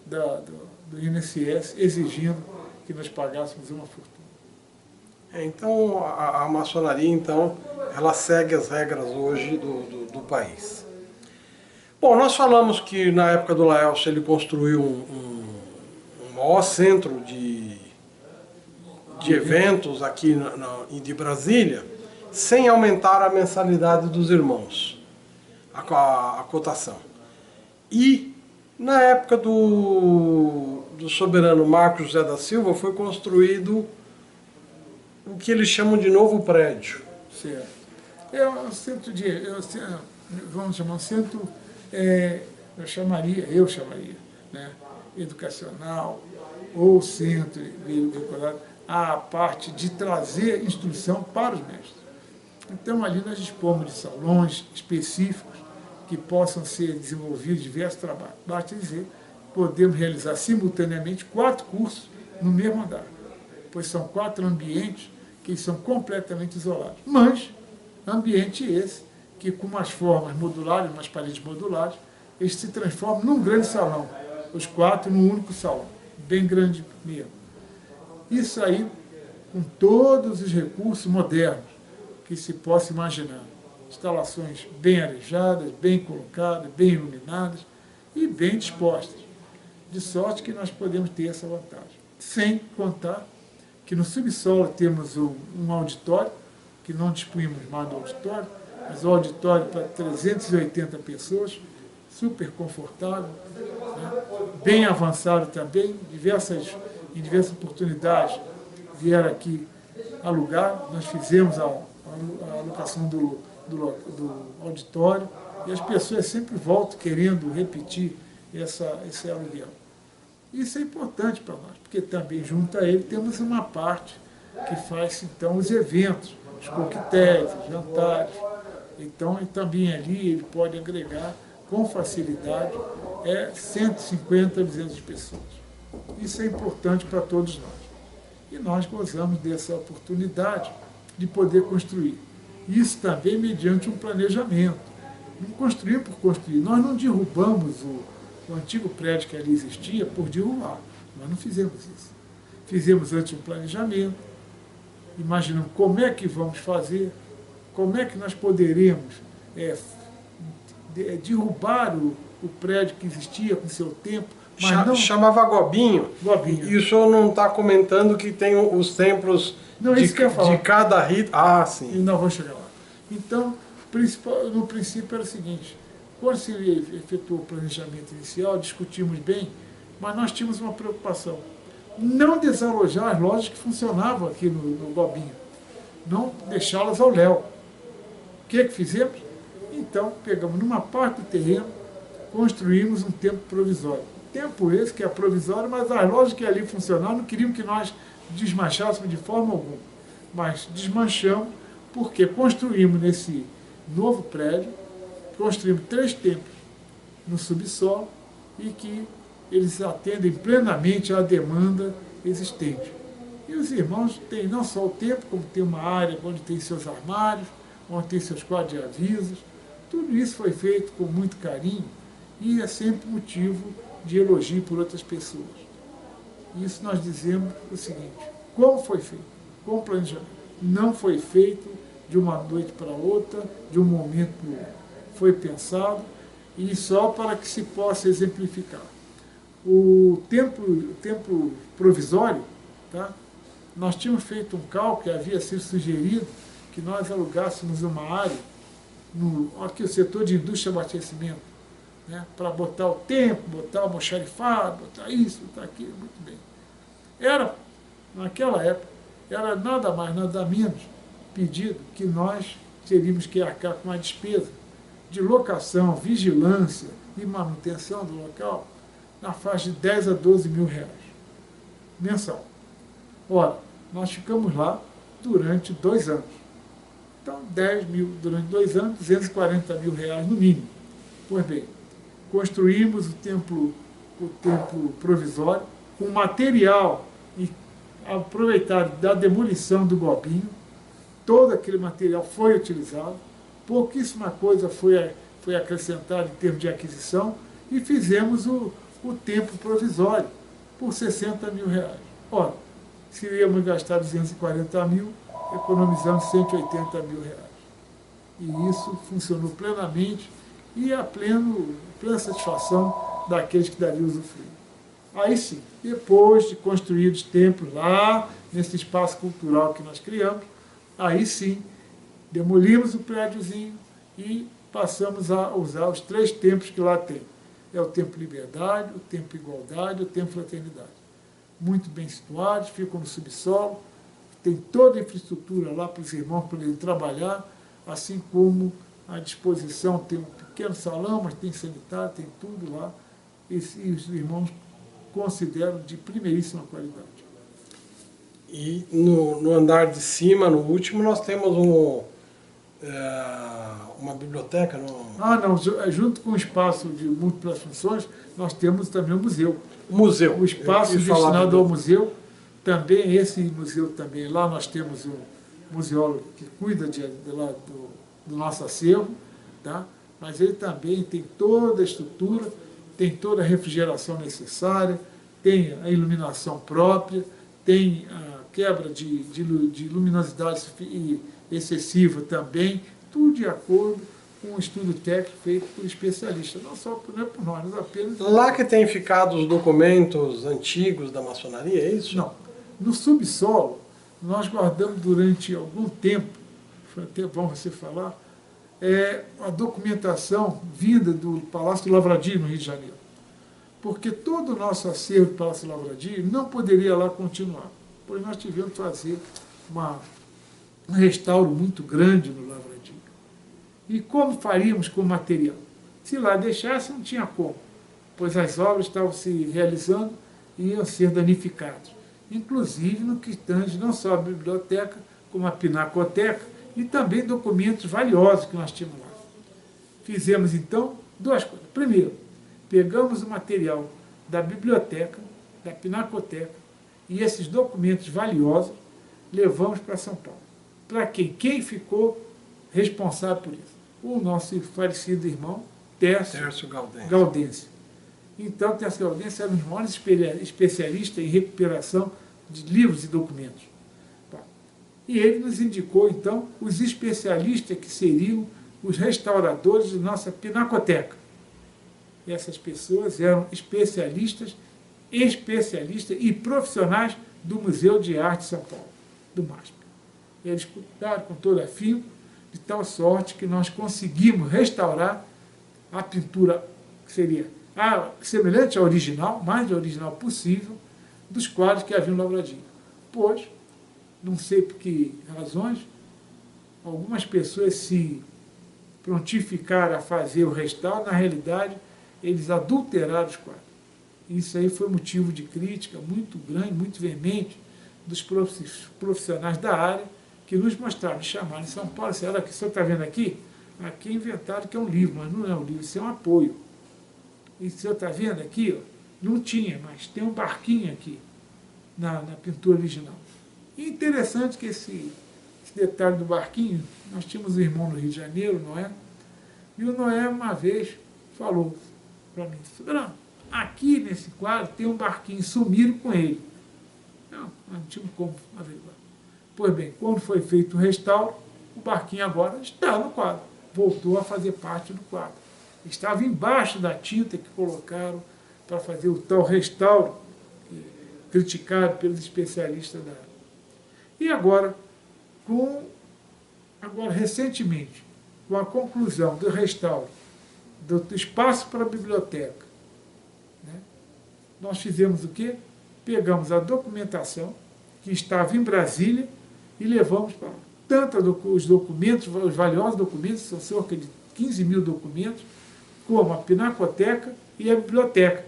do INSS, exigindo que nós pagássemos uma fortuna. Então, a maçonaria, então, ela segue as regras hoje do país. Bom, nós falamos que na época do Laelso ele construiu um maior centro de eventos aqui de Brasília, sem aumentar a mensalidade dos irmãos, a cotação. E na época do soberano Marcos José da Silva foi construído o que eles chamam de novo prédio. Certo. É um centro vamos chamar um centro, eu chamaria, né, educacional, ou centro vinculado à parte de trazer instrução para os mestres. Então ali nós dispomos de salões específicos que possam ser desenvolvidos diversos trabalhos. Basta dizer, podemos realizar simultaneamente 4 cursos no mesmo andar, pois são 4 ambientes que são completamente isolados. Mas, ambiente esse, que com umas formas modulares, umas paredes modulares, eles se transformam num grande salão, os 4 num único salão, bem grande mesmo. Isso aí, com todos os recursos modernos que se possa imaginar. Instalações bem arejadas, bem colocadas, bem iluminadas e bem dispostas. De sorte que nós podemos ter essa vantagem. Sem contar que no subsolo temos um auditório, que não dispunhamos mais do auditório, mas o auditório para 380 pessoas, super confortável, né? Bem avançado também, em diversas oportunidades vieram aqui alugar, nós fizemos a alocação do auditório, e as pessoas sempre voltam querendo repetir esse aluguel. Isso é importante para nós, porque também junto a ele temos uma parte que faz então os eventos, os coquetéis, os jantares. Então também ali ele pode agregar com facilidade 150 a 200 pessoas. Isso é importante para todos nós. E nós gozamos dessa oportunidade de poder construir. Isso também mediante um planejamento. Não construir por construir. Nós não derrubamos o antigo prédio que ali existia por derrubar. Nós não fizemos isso. Fizemos antes um planejamento, imaginando como é que vamos fazer, como é que nós poderemos derrubar o prédio que existia com seu tempo. Mas não... Chamava Gobinho. E o senhor não está comentando que tem os templos de cada rito. Ah, sim. E não vou chegar lá. Então, no princípio era o seguinte: quando se efetuou o planejamento inicial, discutimos bem, mas nós tínhamos uma preocupação. Não desalojar as lojas que funcionavam aqui no Gobinho. Não deixá-las ao léu. O que fizemos? Então, pegamos numa parte do terreno, construímos um templo provisório. Tempo esse que é provisório, mas as lojas que ali funcionavam não queriam que nós desmanchássemos de forma alguma. Mas desmanchamos porque construímos nesse novo prédio, construímos 3 templos no subsolo, e que eles atendem plenamente à demanda existente. E os irmãos têm não só o templo, como tem uma área onde tem seus armários, onde tem seus quadros de avisos. Tudo isso foi feito com muito carinho e é sempre motivo de elogio por outras pessoas. Isso nós dizemos o seguinte: como foi feito? Com planejamento. Não foi feito de uma noite para outra, de um momento para o outro. Foi pensado e só para que se possa exemplificar. O templo provisório, tá? Nós tínhamos feito um cálculo, havia sido sugerido que nós alugássemos uma área, aqui o setor de indústria e abastecimento, né? Para botar o templo, botar o almoxarifado, botar isso, botar aquilo, muito bem. Naquela época, era nada mais, nada menos pedido que nós teríamos que arcar com a despesa de locação, vigilância e manutenção do local na faixa de 10 a 12 mil reais mensal. Ora, nós ficamos lá durante 2 anos. Então, 10 mil durante 2 anos, 240 mil reais no mínimo. Pois bem, construímos o templo provisório com material e aproveitado da demolição do Gobinho. Todo aquele material foi utilizado, pouquíssima coisa foi acrescentada em termos de aquisição e fizemos o templo provisório por 60 mil reais. Ora, se íamos gastar 240 mil, economizamos 180 mil reais. E isso funcionou plenamente e a plena satisfação daqueles que dariam usufruir. Aí sim, depois de construídos templos lá, nesse espaço cultural que nós criamos, aí sim, demolimos o prédiozinho e passamos a usar os 3 templos que lá tem. É o Templo Liberdade, o Templo Igualdade e o Templo Fraternidade. Muito bem situados, ficam no subsolo, tem toda a infraestrutura lá para os irmãos poderem trabalhar, assim como à disposição tem um pequeno salão, mas tem sanitário, tem tudo lá, e os irmãos consideram de primeiríssima qualidade. E no andar de cima, no último, nós temos uma biblioteca. Não, junto com o espaço de múltiplas funções, nós temos também o museu. Museu. O espaço destinado ao museu, também esse museu também, lá nós temos um museólogo que cuida do nosso acervo, tá? Mas ele também tem toda a estrutura, tem toda a refrigeração necessária, tem a iluminação própria, tem a quebra de luminosidade excessiva também, tudo de acordo com um estudo técnico feito por especialistas, não só por nós, mas apenas... Lá que tem ficado os documentos antigos da maçonaria, é isso? Não. No subsolo, nós guardamos durante algum tempo, foi até bom você falar, a documentação vinda do Palácio do Lavradio, no Rio de Janeiro. Porque todo o nosso acervo do Palácio do Lavradio não poderia lá continuar, pois nós tivemos que fazer um restauro muito grande no Lavradio. E como faríamos com o material? Se lá deixasse, não tinha como, pois as obras estavam se realizando e iam ser danificadas. Inclusive no que tange não só a biblioteca, como a pinacoteca e também documentos valiosos que nós tínhamos lá. Fizemos então 2 coisas. Primeiro, pegamos o material da biblioteca, da pinacoteca e esses documentos valiosos levamos para São Paulo. Para quem? Quem ficou responsável por isso? O nosso falecido irmão Tércio Gaudêncio. Então, Tércio Gaudêncio era um dos maiores especialistas em recuperação de livros e documentos. E ele nos indicou, então, os especialistas que seriam os restauradores de nossa pinacoteca. E essas pessoas eram especialistas e profissionais do Museu de Arte de São Paulo, do MASP. Eles cuidaram com todo afinco, de tal sorte que nós conseguimos restaurar a pintura que seria semelhante à original, mais original possível, dos quadros que havia no Lavradio. Pois, não sei por que razões, algumas pessoas se prontificaram a fazer o restauro, na realidade, eles adulteraram os quadros. Isso aí foi motivo de crítica muito grande, muito veemente, dos profissionais da área, que nos mostraram, me chamaram em São Paulo, olha, o que o senhor está vendo aqui? Aqui inventaram que é um livro, mas não é um livro, isso é um apoio. E o senhor está vendo aqui, ó, não tinha, mas tem um barquinho aqui na pintura original. E interessante que esse detalhe do barquinho, nós tínhamos um irmão no Rio de Janeiro, Noé, e o Noé uma vez falou para mim, Soberano, aqui nesse quadro tem um barquinho, sumiram com ele. Não tínhamos como averiguar. Pois bem, quando foi feito o restauro, o barquinho agora está no quadro, voltou a fazer parte do quadro. Estava embaixo da tinta que colocaram para fazer o tal restauro, criticado pelos especialistas da área. E agora, recentemente, com a conclusão do restauro do espaço para a biblioteca, né, nós fizemos o quê? Pegamos a documentação que estava em Brasília e levamos para lá. Tanto os documentos, os valiosos documentos, são cerca de 15 mil documentos, como a Pinacoteca e a biblioteca.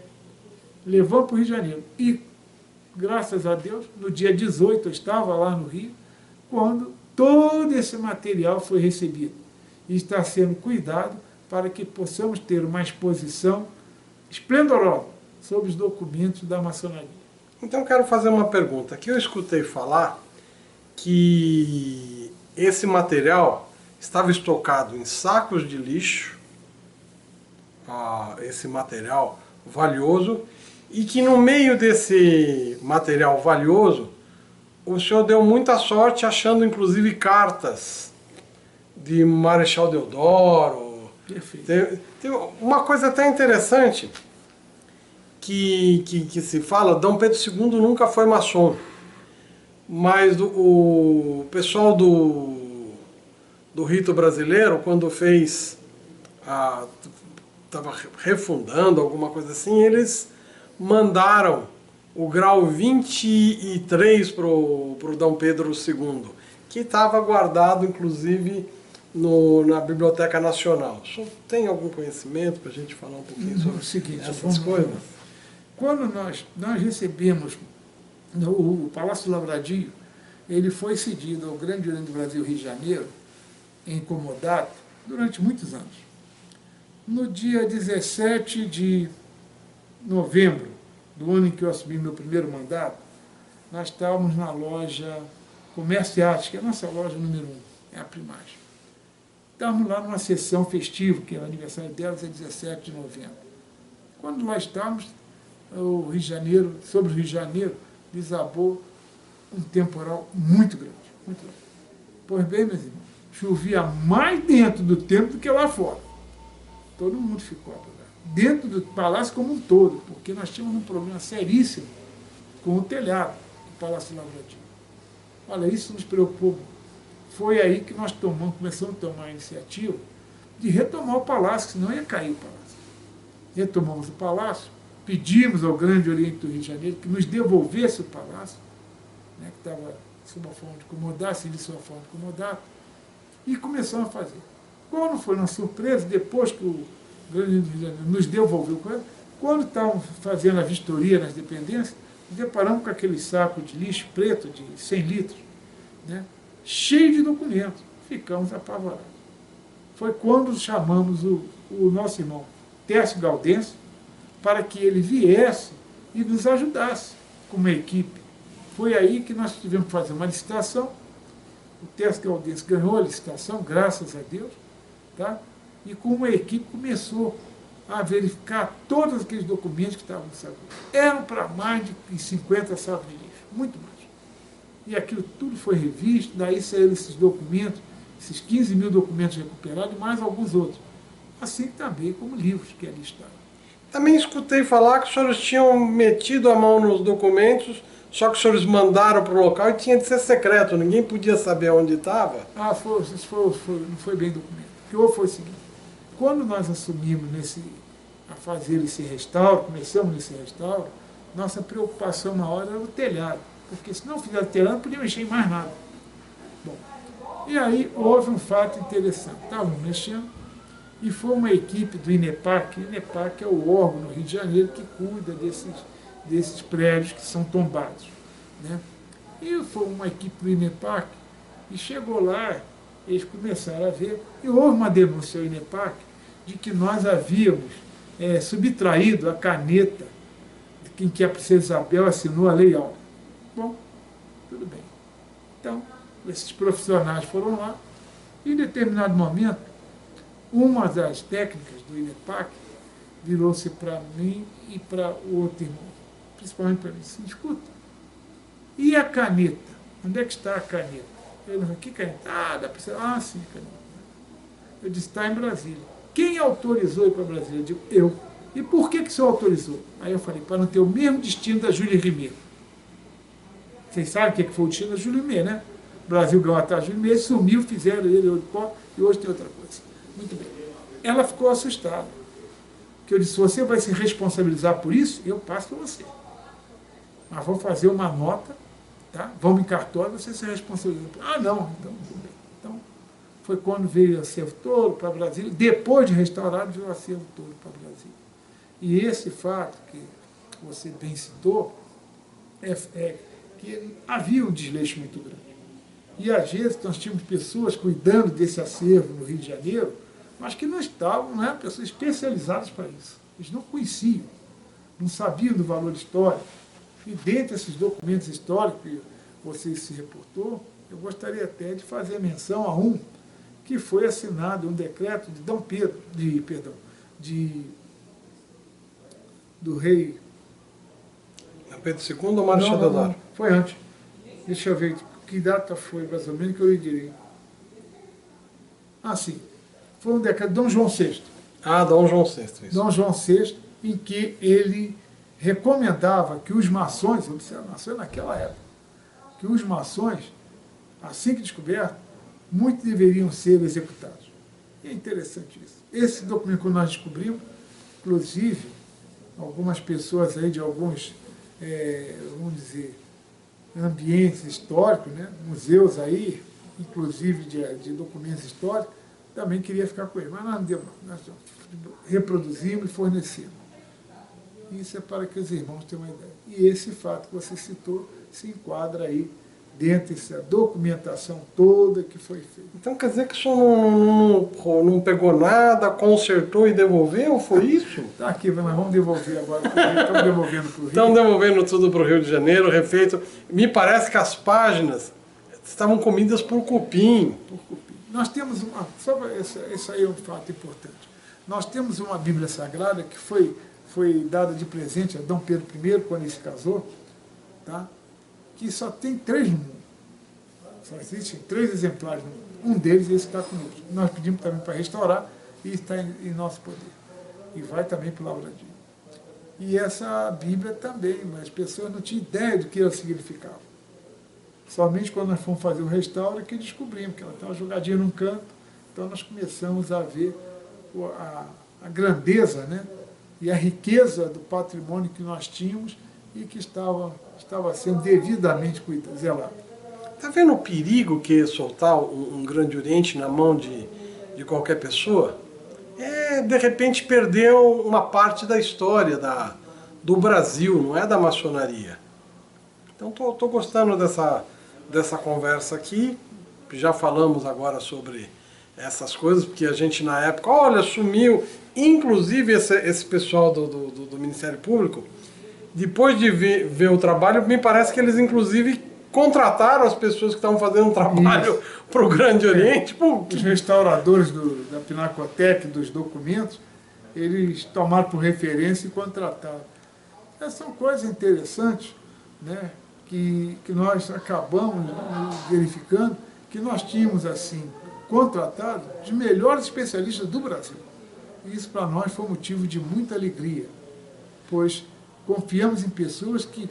Levamos para o Rio de Janeiro. E, graças a Deus, no dia 18 eu estava lá no Rio, quando todo esse material foi recebido. E está sendo cuidado para que possamos ter uma exposição esplendorosa sobre os documentos da maçonaria. Então quero fazer uma pergunta. Aqui eu escutei falar que esse material estava estocado em sacos de lixo, esse material valioso, e que no meio desse material valioso, o senhor deu muita sorte achando inclusive cartas de Marechal Deodoro. Perfeito. Tem uma coisa até interessante que se fala, Dom Pedro II nunca foi maçom, mas o pessoal do rito brasileiro, quando fez, estava refundando alguma coisa assim, eles mandaram o grau 23 para o Dom Pedro II, que estava guardado inclusive na Biblioteca Nacional. O senhor tem algum conhecimento para a gente falar um pouquinho sobre o seguinte, essas coisas? Quando nós recebemos o Palácio Lavradio, ele foi cedido ao Grande Oriente do Brasil, Rio de Janeiro, em comodato, durante muitos anos. No dia 17 de novembro do ano em que eu assumi meu primeiro mandato, nós estávamos na loja Comércio e Arte, que é a nossa loja número 1, é a Primagem. Estávamos lá numa sessão festiva, que é o aniversário delas, é 17 de novembro. Quando lá estávamos, o Rio de Janeiro, sobre o Rio de Janeiro, desabou um temporal muito grande, muito grande. Pois bem, meus irmãos, chovia mais dentro do templo do que lá fora. Todo mundo ficou apagado. Dentro do palácio como um todo, porque nós tínhamos um problema seríssimo com o telhado do Palácio Lavradio. Olha, isso nos preocupou. Foi aí que nós começamos a tomar a iniciativa de retomar o palácio, senão ia cair o palácio. Retomamos o palácio, pedimos ao Grande Oriente do Rio de Janeiro que nos devolvesse o palácio, né, que estava sob uma forma de comodato, se sob uma forma de comodato, e começamos a fazer. Quando foi uma surpresa, depois que o Grande Oriente do Rio de Janeiro nos devolveu o palácio, quando estávamos fazendo a vistoria nas dependências, nos deparamos com aquele saco de lixo preto de 100 litros, né, cheio de documentos. Ficamos apavorados. Foi quando chamamos o nosso irmão Tércio Gaudêncio para que ele viesse e nos ajudasse com uma equipe. Foi aí que nós tivemos que fazer uma licitação. O Tércio Gaudêncio ganhou a licitação, graças a Deus, tá? E com uma equipe começou a verificar todos aqueles documentos que estavam no saco. Eram para mais de 50 sacos de lixo, muito mais. E aquilo tudo foi revisto, daí saíram esses documentos, esses 15 mil documentos recuperados e mais alguns outros. Assim também como livros que ali estavam. Também escutei falar que os senhores tinham metido a mão nos documentos, só que os senhores mandaram para o local e tinha de ser secreto, ninguém podia saber onde estava. Não foi bem documento. O que houve foi o seguinte, quando nós assumimos a fazer esse restauro, começamos nesse restauro, nossa preocupação maior era o telhado, porque se não fizesse telhado, não podia mexer em mais nada. Bom, e aí houve um fato interessante, estávamos mexendo, e foi uma equipe do INEPAC. O INEPAC é o órgão no Rio de Janeiro que cuida desses prédios que são tombados, né? E foi uma equipe do INEPAC, e chegou lá, eles começaram a ver, e houve uma denúncia ao INEPAC de que nós havíamos subtraído a caneta em que a princesa Isabel assinou a Lei Áurea. Bom, tudo bem. Então, esses profissionais foram lá e, em determinado momento, uma das técnicas do INEPAC virou-se para mim e para o outro irmão, principalmente para mim, assim, escuta, e a caneta? Onde é que está a caneta? Ele falou, que caneta? Ah, da princesa. Ah, sim, caneta. Eu disse, está em Brasília. Quem autorizou ir para Brasília? Eu digo, eu. E por que o senhor autorizou? Aí eu falei, para não ter o mesmo destino da Júlia Rimet. Vocês sabem o que foi o destino da Júlia Rimet, né? O Brasil ganhou atrás da Júlia Rimet, sumiu, fizeram ele de pó, e hoje tem outra coisa. Muito bem. Ela ficou assustada. Que eu disse, você vai se responsabilizar por isso? Eu passo para você. Mas vou fazer uma nota, tá? Vamos em cartório, você se responsabiliza. Ah, não. Então, tudo bem. Então, foi quando veio o acervo todo para Brasília. Depois de restaurado, veio o acervo todo para Brasília. E esse fato que você bem citou, é que havia um desleixo muito grande. E às vezes nós tínhamos pessoas cuidando desse acervo no Rio de Janeiro, mas que não estavam, não eram pessoas especializadas para isso. Eles não conheciam, não sabiam do valor histórico. E dentre esses documentos históricos que você se reportou, eu gostaria até de fazer menção a um que foi assinado, um decreto de Dom Pedro, do rei... Pedro II ou Marechal Deodoro? Foi antes. Deixa eu ver que data foi, mais ou menos, que eu lhe direi. Ah, sim. Foi um decreto de Dom João VI. Ah, Dom João VI, isso. Dom João VI, em que ele recomendava que os maçons, observação naquela época, que os maçons, assim que descobertos, muitos deveriam ser executados. E é interessante isso. Esse documento que nós descobrimos, inclusive, algumas pessoas aí de alguns, vamos dizer, ambientes históricos, né, museus aí, inclusive de documentos históricos, também queria ficar com ele. Mas nós não deu, nós reproduzimos e fornecemos. Isso é para que os irmãos tenham uma ideia. E esse fato que você citou se enquadra aí dentro dessa documentação toda que foi feita. Então quer dizer que o senhor não pegou nada, consertou e devolveu? Foi isso? Tá aqui, nós vamos devolver agora para o Rio. Estamos devolvendo para o Rio. Estão devolvendo tudo para o Rio de Janeiro, refeito. Me parece que as páginas estavam comidas por cupim. Nós temos uma... Isso aí é um fato importante. Nós temos uma Bíblia Sagrada que foi dada de presente a Dom Pedro I, quando ele se casou, tá? Que só tem 3 no mundo. Só existem 3 exemplares no mundo. Um deles, esse está conosco. Nós pedimos também para restaurar e está em nosso poder. E vai também para o Lavradio. E essa Bíblia também, mas as pessoas não tinham ideia do que ela significava. Somente quando nós fomos fazer o restauro é que descobrimos que ela estava jogadinha num canto. Então nós começamos a ver a grandeza, né? E a riqueza do patrimônio que nós tínhamos e que estava sendo devidamente zelado. Está vendo o perigo que é soltar um Grande Oriente na mão de qualquer pessoa? De repente, perdeu uma parte da história do Brasil, não é da maçonaria. Então, estou gostando dessa conversa aqui. Já falamos agora sobre essas coisas, porque a gente na época, olha, sumiu, inclusive esse pessoal do Ministério Público, depois de ver o trabalho, me parece que eles inclusive contrataram as pessoas que estavam fazendo um trabalho para o Grande Oriente. Os restauradores da Pinacoteca, dos documentos, eles tomaram por referência e contrataram. Essas são coisas interessantes, né, que nós acabamos verificando, que nós tínhamos assim contratado os melhores especialistas do Brasil. E isso para nós foi motivo de muita alegria, pois confiamos em pessoas que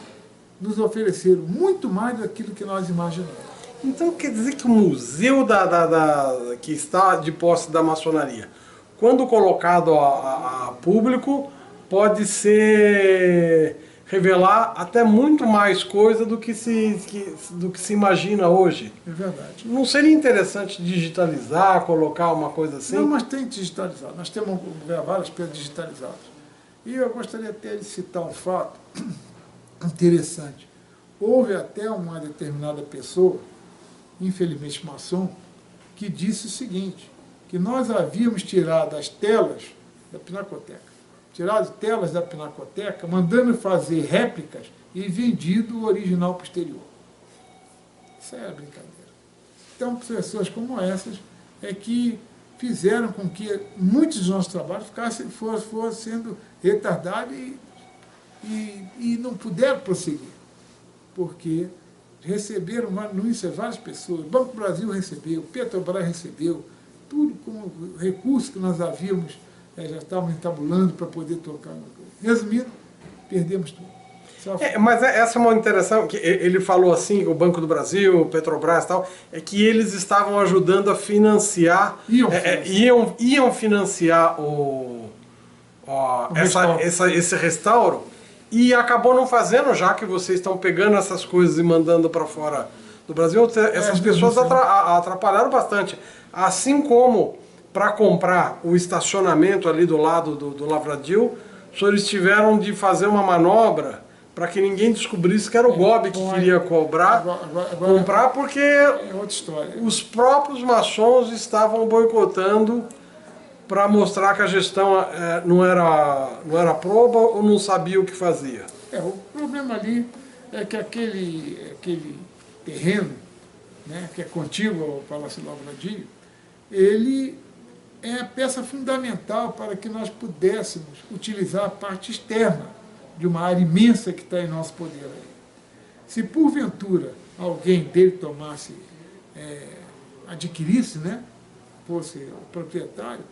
nos ofereceram muito mais daquilo que nós imaginamos. Então quer dizer que o museu que está de posse da maçonaria, quando colocado a público, pode revelar até muito mais coisa do que se imagina hoje. É verdade. Não seria interessante digitalizar, colocar uma coisa assim? Não, mas tem digitalizado. Nós temos várias peças digitalizadas. E eu gostaria até de citar um fato interessante. Houve até uma determinada pessoa, infelizmente maçom, que disse o seguinte, que nós havíamos tirado as telas da Pinacoteca. tirado telas da Pinacoteca, mandando fazer réplicas e vendido o original posterior. Isso é brincadeira. Então, pessoas como essas é que fizeram com que muitos dos nossos trabalhos fossem sendo retardados e não puderam prosseguir, porque receberam várias pessoas, o Banco do Brasil recebeu, Petrobras recebeu, tudo com recursos que nós havíamos, já estávamos entabulando para poder tocar. Resumindo, perdemos tudo. Mas essa é uma interação, que ele falou assim, o Banco do Brasil, o Petrobras e tal, é que eles estavam ajudando a financiar, iam financiar esse restauro, e acabou não fazendo, já que vocês estão pegando essas coisas e mandando para fora do Brasil, essas pessoas atrapalharam bastante. Assim como para comprar o estacionamento ali do lado do Lavradio, os senhores tiveram de fazer uma manobra para que ninguém descobrisse que era o GOB que queria comprar, porque os próprios maçons estavam boicotando para mostrar que a gestão não era proba ou não sabia o que fazia. O problema ali é que aquele terreno, né, que é contíguo ao Palácio Lavradio, ele é a peça fundamental para que nós pudéssemos utilizar a parte externa de uma área imensa que está em nosso poder aí. Se porventura alguém dele tomasse, adquirisse, né, fosse o proprietário,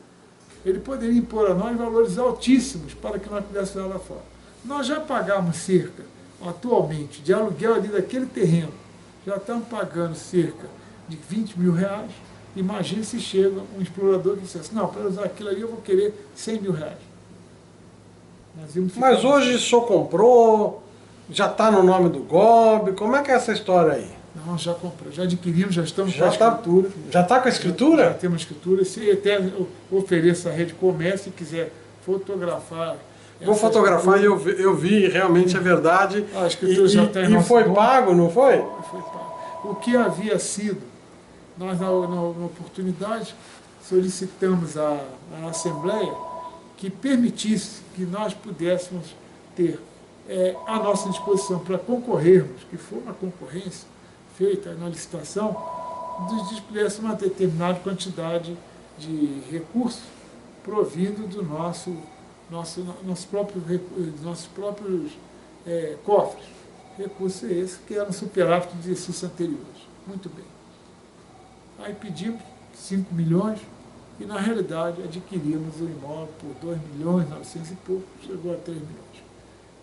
ele poderia impor a nós valores altíssimos para que nós pudéssemos lá fora. Nós já pagamos cerca, atualmente, de aluguel ali daquele terreno, já estamos pagando cerca de 20 mil reais. Imagine se chega um explorador que dissesse, não, para usar aquilo ali eu vou querer 100 mil reais. Mas hoje o senhor comprou, já está no nome do GOB, como é que é essa história aí? Não, já comprou, já adquirimos, já estamos com a escritura. Já está com a escritura? Já temos escritura. Se até ofereço a Rede Comércio, se quiser fotografar. Vou fotografar e eu vi, realmente é verdade. A escritura já está em nosso foi nome. Pago, não foi? Foi pago. O que havia sido, nós na oportunidade solicitamos à Assembleia que permitisse que nós pudéssemos ter à nossa disposição para concorrermos, que for uma concorrência feita na licitação, de pudéssemos uma determinada quantidade de recursos provindo do nossos próprios cofres. Recursos esses que eram superávit de exercícios anteriores. Muito bem. Aí pedimos 5 milhões, e, na realidade, adquirimos o imóvel por 2 milhões, 900 e pouco, chegou a 3 milhões.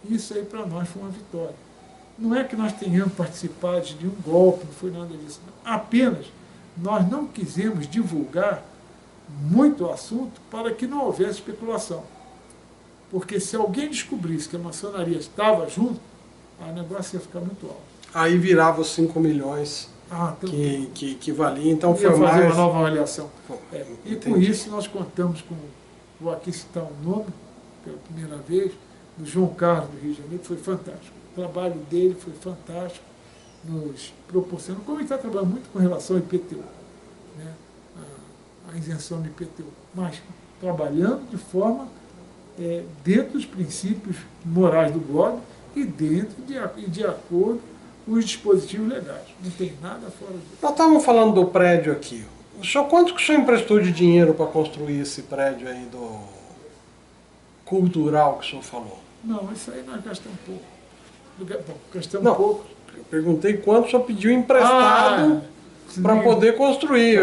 Isso aí, para nós, foi uma vitória. Não é que nós tenhamos participado de nenhum golpe, não foi nada disso. Não. Apenas, nós não quisemos divulgar muito o assunto para que não houvesse especulação. Porque se alguém descobrisse que a maçonaria estava junto, o negócio ia ficar muito alto. Aí virava os 5 milhões. Que valia, então foi fazer mais... uma nova avaliação. E com isso nós contamos com, vou aqui citar um nome, pela primeira vez, do João Carlos do Rio de Janeiro, que foi fantástico. O trabalho dele foi fantástico, nos proporcionando, como ele está trabalhando muito com relação ao IPTU, né, a isenção do IPTU, mas trabalhando de forma dentro dos princípios morais do GOB e de acordo com os dispositivos legais. Não tem nada fora disso. Nós estávamos falando do prédio aqui. Quanto que o senhor emprestou de dinheiro para construir esse prédio aí do cultural que o senhor falou? Não, isso aí nós gastamos pouco. Bom, gastamos pouco. Eu perguntei quanto o senhor pediu emprestado para poder construir.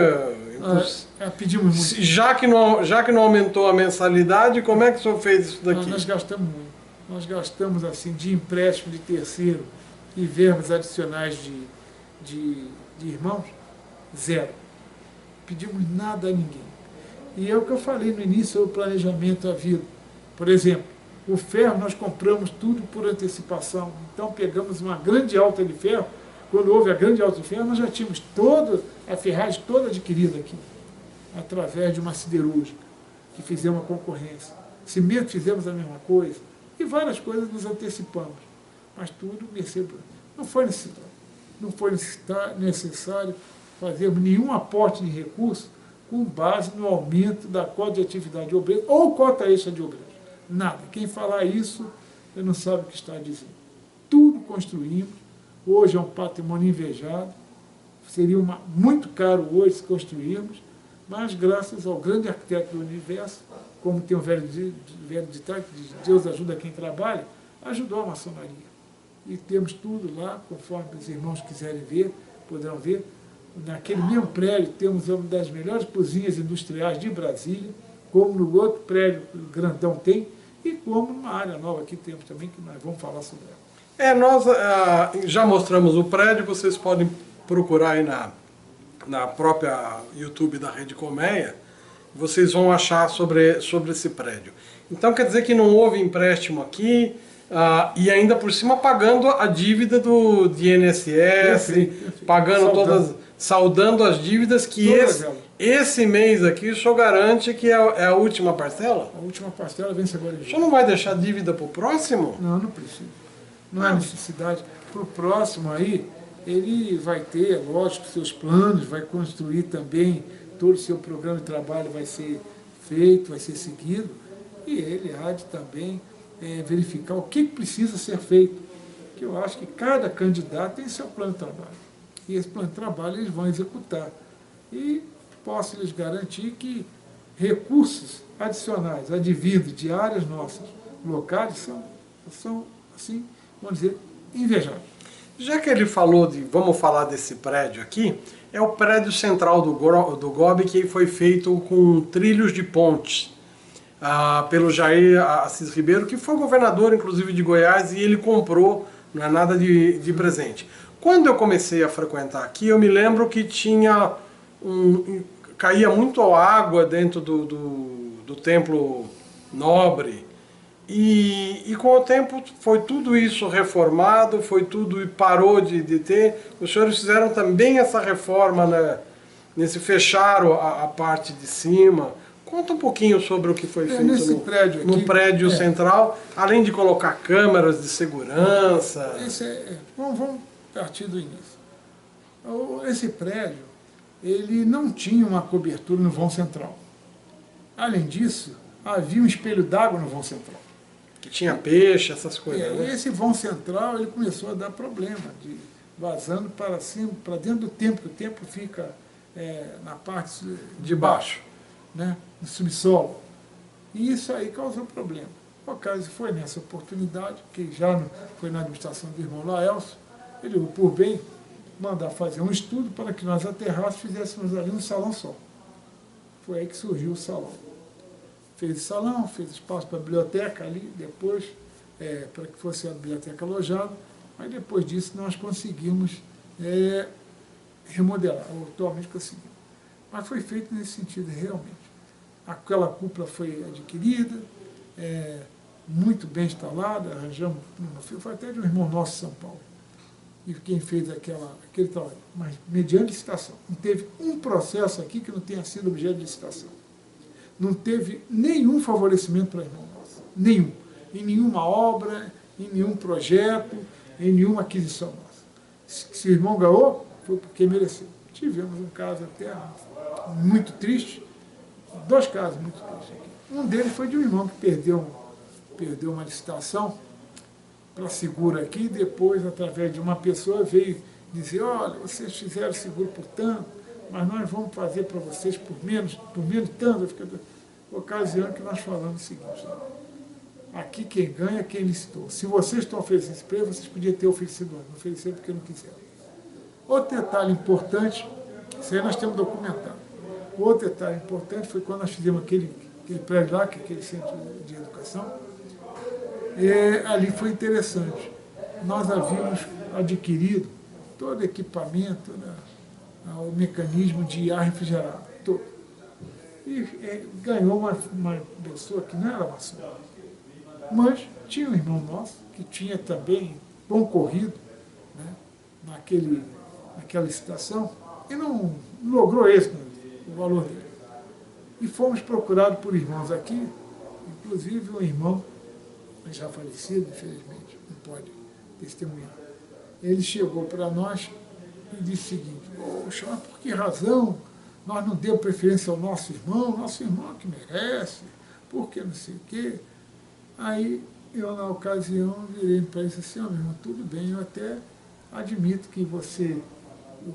Pedimos muito. Já que não aumentou a mensalidade, como é que o senhor fez isso daqui? Nós gastamos muito. Nós gastamos assim de empréstimo de terceiro e verbas adicionais de irmãos, zero. Pedimos nada a ninguém. E é o que eu falei no início sobre o planejamento à vida. Por exemplo, o ferro nós compramos tudo por antecipação. Então pegamos uma grande alta de ferro. Quando houve a grande alta de ferro, nós já tínhamos toda a ferragem toda adquirida aqui, através de uma siderúrgica, que fizemos uma concorrência. Cimento fizemos a mesma coisa. E várias coisas nos antecipamos. Mas tudo mercê branca. Não foi necessário fazermos nenhum aporte de recursos com base no aumento da cota de atividade de obreiros ou cota extra de obreiros. Nada. Quem falar isso, ele não sabe o que está dizendo. Tudo construímos, hoje é um patrimônio invejado, seria muito caro hoje se construirmos, mas graças ao grande arquiteto do universo, como tem o velho ditado, Deus ajuda quem trabalha, ajudou a maçonaria. E temos tudo lá, conforme os irmãos quiserem ver, poderão ver. Naquele mesmo prédio temos uma das melhores cozinhas industriais de Brasília, como no outro prédio grandão tem, e como numa área nova aqui temos também, que nós vamos falar sobre ela. Nós já mostramos o prédio, vocês podem procurar aí na própria YouTube da Rede Colmeia, vocês vão achar sobre esse prédio. Então quer dizer que não houve empréstimo aqui, e ainda por cima pagando a dívida de INSS, perfeito. pagando saudando as dívidas que esse mês aqui o senhor garante que é a última parcela? A última parcela vence agora em O julho. senhor não vai deixar dívida para o próximo? Não, não precisa. Não há necessidade. Para o próximo aí, ele vai ter, lógico, seus planos, vai construir também, todo o seu programa de trabalho vai ser feito, vai ser seguido, e ele há de também verificar o que precisa ser feito. Que eu acho que cada candidato tem seu plano de trabalho. E esse plano de trabalho eles vão executar. E posso lhes garantir que recursos adicionais, advindos de áreas nossas locais, são assim, vamos dizer, invejáveis. Já que ele falou vamos falar desse prédio aqui, é o prédio central do GOB, que foi feito com trilhos de pontes, pelo Jair Assis Ribeiro, que foi governador, inclusive, de Goiás, e ele comprou, não é nada de presente. Quando eu comecei a frequentar aqui, eu me lembro que caía muito água dentro do templo nobre, e com o tempo foi tudo isso reformado, e parou de ter. Os senhores fizeram também essa reforma, né? Fecharam a parte de cima. Conta um pouquinho sobre o que foi feito no prédio central, além de colocar câmeras de segurança. Vamos partir do início. Esse prédio, ele não tinha uma cobertura no vão central. Além disso, havia um espelho d'água no vão central. Que tinha peixe, essas coisas, né? Esse vão central ele começou a dar problema, vazando para cima, para dentro do templo, que o templo fica na parte de baixo, né, no subsolo. E isso aí causou problema. O caso foi nessa oportunidade, que já foi na administração do irmão Laelso, ele, por bem, mandar fazer um estudo para que nós aterrássemos e fizéssemos ali um salão só. Foi aí que surgiu o salão. Fez o salão, fez espaço para a biblioteca ali, depois, para que fosse a biblioteca alojada, mas depois disso nós conseguimos remodelar, atualmente conseguimos. Mas foi feito nesse sentido realmente. Aquela cúpula foi adquirida, muito bem instalada, arranjamos, foi até de um irmão nosso de São Paulo, e quem fez aquele trabalho, mas mediante licitação. Não teve um processo aqui que não tenha sido objeto de licitação. Não teve nenhum favorecimento para irmão nosso, nenhum. Em nenhuma obra, em nenhum projeto, em nenhuma aquisição nossa. Se o irmão ganhou, foi porque mereceu. Tivemos um caso até muito triste, 2 casos muito tristes aqui. Um deles foi de um irmão que perdeu uma licitação para seguro aqui, e depois, através de uma pessoa, veio dizer, olha, vocês fizeram seguro por tanto, mas nós vamos fazer para vocês por menos tanto. Ocasião que nós falamos o seguinte, aqui quem ganha é quem licitou. Se vocês estão oferecendo esse preço, vocês podiam ter oferecido antes, não ofereceram porque não quiseram. Outro detalhe importante, isso aí nós temos documentado. Outro detalhe importante foi quando nós fizemos aquele prédio lá, aquele centro de educação, ali foi interessante. Nós havíamos adquirido todo o equipamento, né, o mecanismo de ar refrigerado, todo. E ganhou uma pessoa que não era maçom, mas tinha um irmão nosso que tinha também concorrido, né, naquela licitação e não logrou o valor dele. E fomos procurados por irmãos aqui, inclusive um irmão já falecido, infelizmente, não pode testemunhar. Ele chegou para nós e disse o seguinte, poxa, mas por que razão nós não demos preferência ao nosso irmão que merece, porque não sei o quê. Aí eu, na ocasião, virei para ele e disse assim, meu irmão, tudo bem, eu até admito que o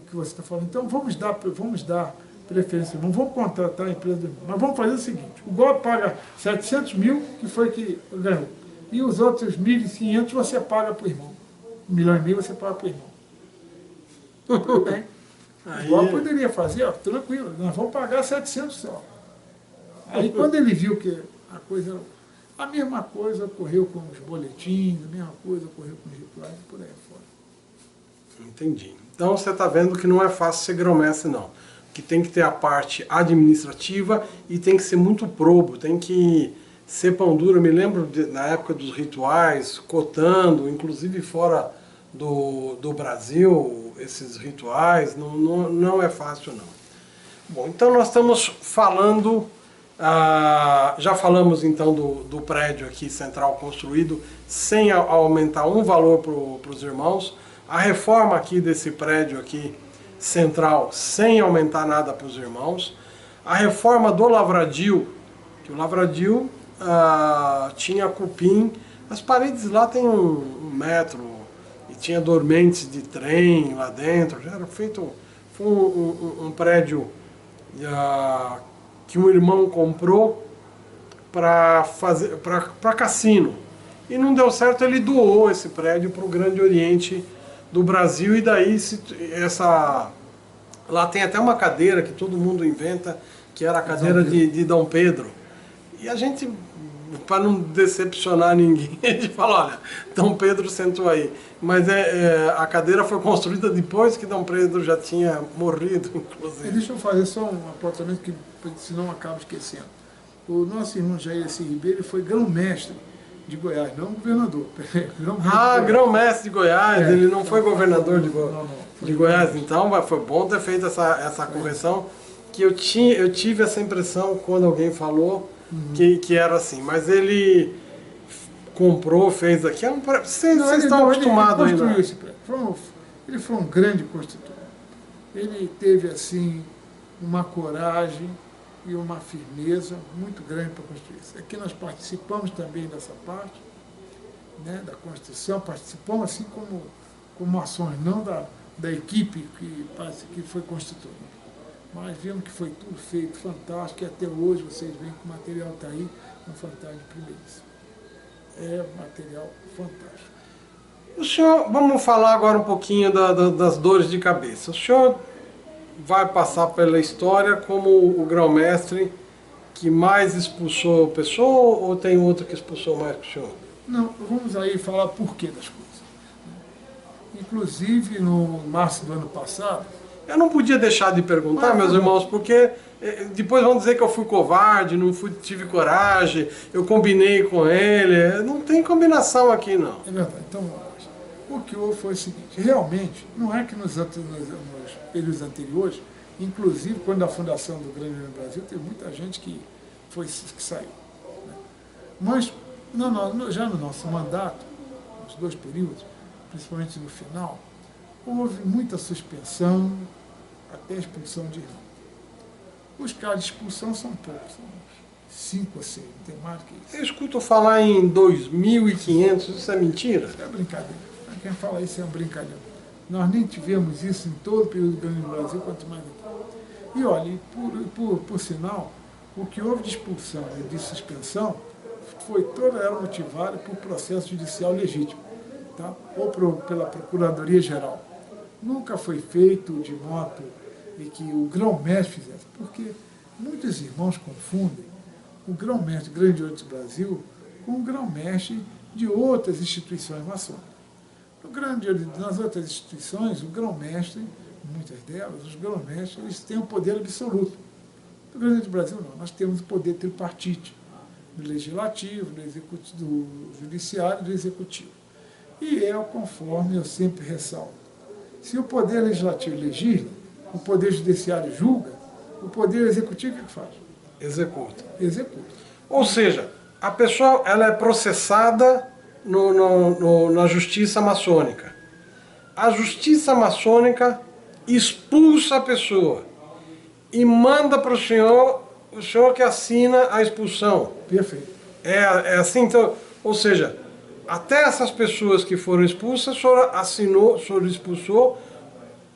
que você está falando. Então vamos dar preferência, não vamos contratar a empresa do irmão, mas vamos fazer o seguinte, o golpe paga 700 mil, que foi que ganhou, e os outros 1.500 você paga para o irmão. 1,5 milhão você paga para o irmão. Tudo bem. Aí... O golpe poderia fazer, ó, tranquilo, nós vamos pagar 700 só. Aí quando ele viu que a coisa... A mesma coisa ocorreu com os boletins, a mesma coisa ocorreu com os rituais e por aí fora. Entendi. Então você está vendo que não é fácil ser grão-mestre, não. Que tem que ter a parte administrativa e tem que ser muito probo, tem que ser pão duro. Eu me lembro na época dos rituais, cotando, inclusive fora do Brasil, esses rituais, não é fácil, não. Bom, então nós estamos falando... já falamos então do prédio aqui central construído sem aumentar um valor para os irmãos, a reforma aqui desse prédio aqui central sem aumentar nada para os irmãos, a reforma do lavradio, que o lavradio tinha cupim, as paredes lá tem 1 metro e tinha dormentes de trem lá dentro, já era feito, foi um prédio que um irmão comprou para cassino. E não deu certo, ele doou esse prédio para o Grande Oriente do Brasil, e daí lá tem até uma cadeira que todo mundo inventa, que era a cadeira de Dom Pedro. E a gente, para não decepcionar ninguém, a gente fala, olha, Dom Pedro sentou aí. Mas a cadeira foi construída depois que Dom Pedro já tinha morrido, inclusive. Deixa eu fazer só um apontamento, que senão eu acabo esquecendo. O nosso irmão Jair Ribeiro foi grão-mestre de Goiás, não governador. Grão-mestre de Goiás, ele não foi governador de Goiás, então foi bom ter feito essa correção, que eu tive essa impressão quando alguém falou que era assim, mas ele comprou, fez aqui, vocês estão acostumados ainda. Ele construiu esse prédio, ele foi um grande construtor, ele teve assim uma coragem e uma firmeza muito grande para construir isso. Aqui nós participamos também dessa parte, né, da construção, participamos assim como ações, não da equipe que foi construtora. Mas vimos que foi tudo feito, fantástico, e até hoje vocês veem que o material está aí, um fantástico primeiríssimo. É material fantástico. O senhor, vamos falar agora um pouquinho das dores de cabeça. O senhor vai passar pela história como o grão-mestre que mais expulsou pessoa, ou tem outro que expulsou mais que o senhor? Não, vamos aí falar porquê das coisas. Inclusive, no março do ano passado... Eu não podia deixar de perguntar, meus irmãos, porque depois vão dizer que eu fui covarde, não tive coragem, eu combinei com ele. Não tem combinação aqui, não. É verdade. Então, o que houve foi o seguinte, realmente, não é que nos períodos anteriores, inclusive quando a fundação do Grande Oriente do Brasil, teve muita gente que saiu. Né? Mas, já no nosso mandato, nos 2 períodos, principalmente no final, houve muita suspensão, até expulsão de irmão. Os casos de expulsão são poucos, são 5 ou 6, não tem mais do que isso. Eu escuto falar em 2.500, isso é mentira? Isso é brincadeira. Quem fala isso é uma brincadeira. Nós nem tivemos isso em todo o período do Grande Brasil, quanto mais aqui. E olha, por sinal, o que houve de expulsão e de suspensão toda ela motivada por processo judicial legítimo, tá? Ou pela Procuradoria-Geral. Nunca foi feito de modo e que o grão-mestre fizesse, porque muitos irmãos confundem o grão-mestre do Grande Oriente do Brasil com o grão-mestre de outras instituições maçônicas. Nas outras instituições, o grão-mestre, muitas delas, os grão-mestres, eles têm o poder absoluto. No Grande Oriente do Brasil, não. Nós temos o poder tripartite, do legislativo, do judiciário e do executivo. E conforme eu sempre ressalto. Se o poder legislativo legisla, o poder judiciário julga, o poder executivo o que faz? Executa. Executa. Ou seja, a pessoa ela é processada na justiça maçônica. A justiça maçônica expulsa a pessoa e manda para o senhor que assina a expulsão. Perfeito. É assim, então, Ou seja, até essas pessoas que foram expulsas, o senhor expulsou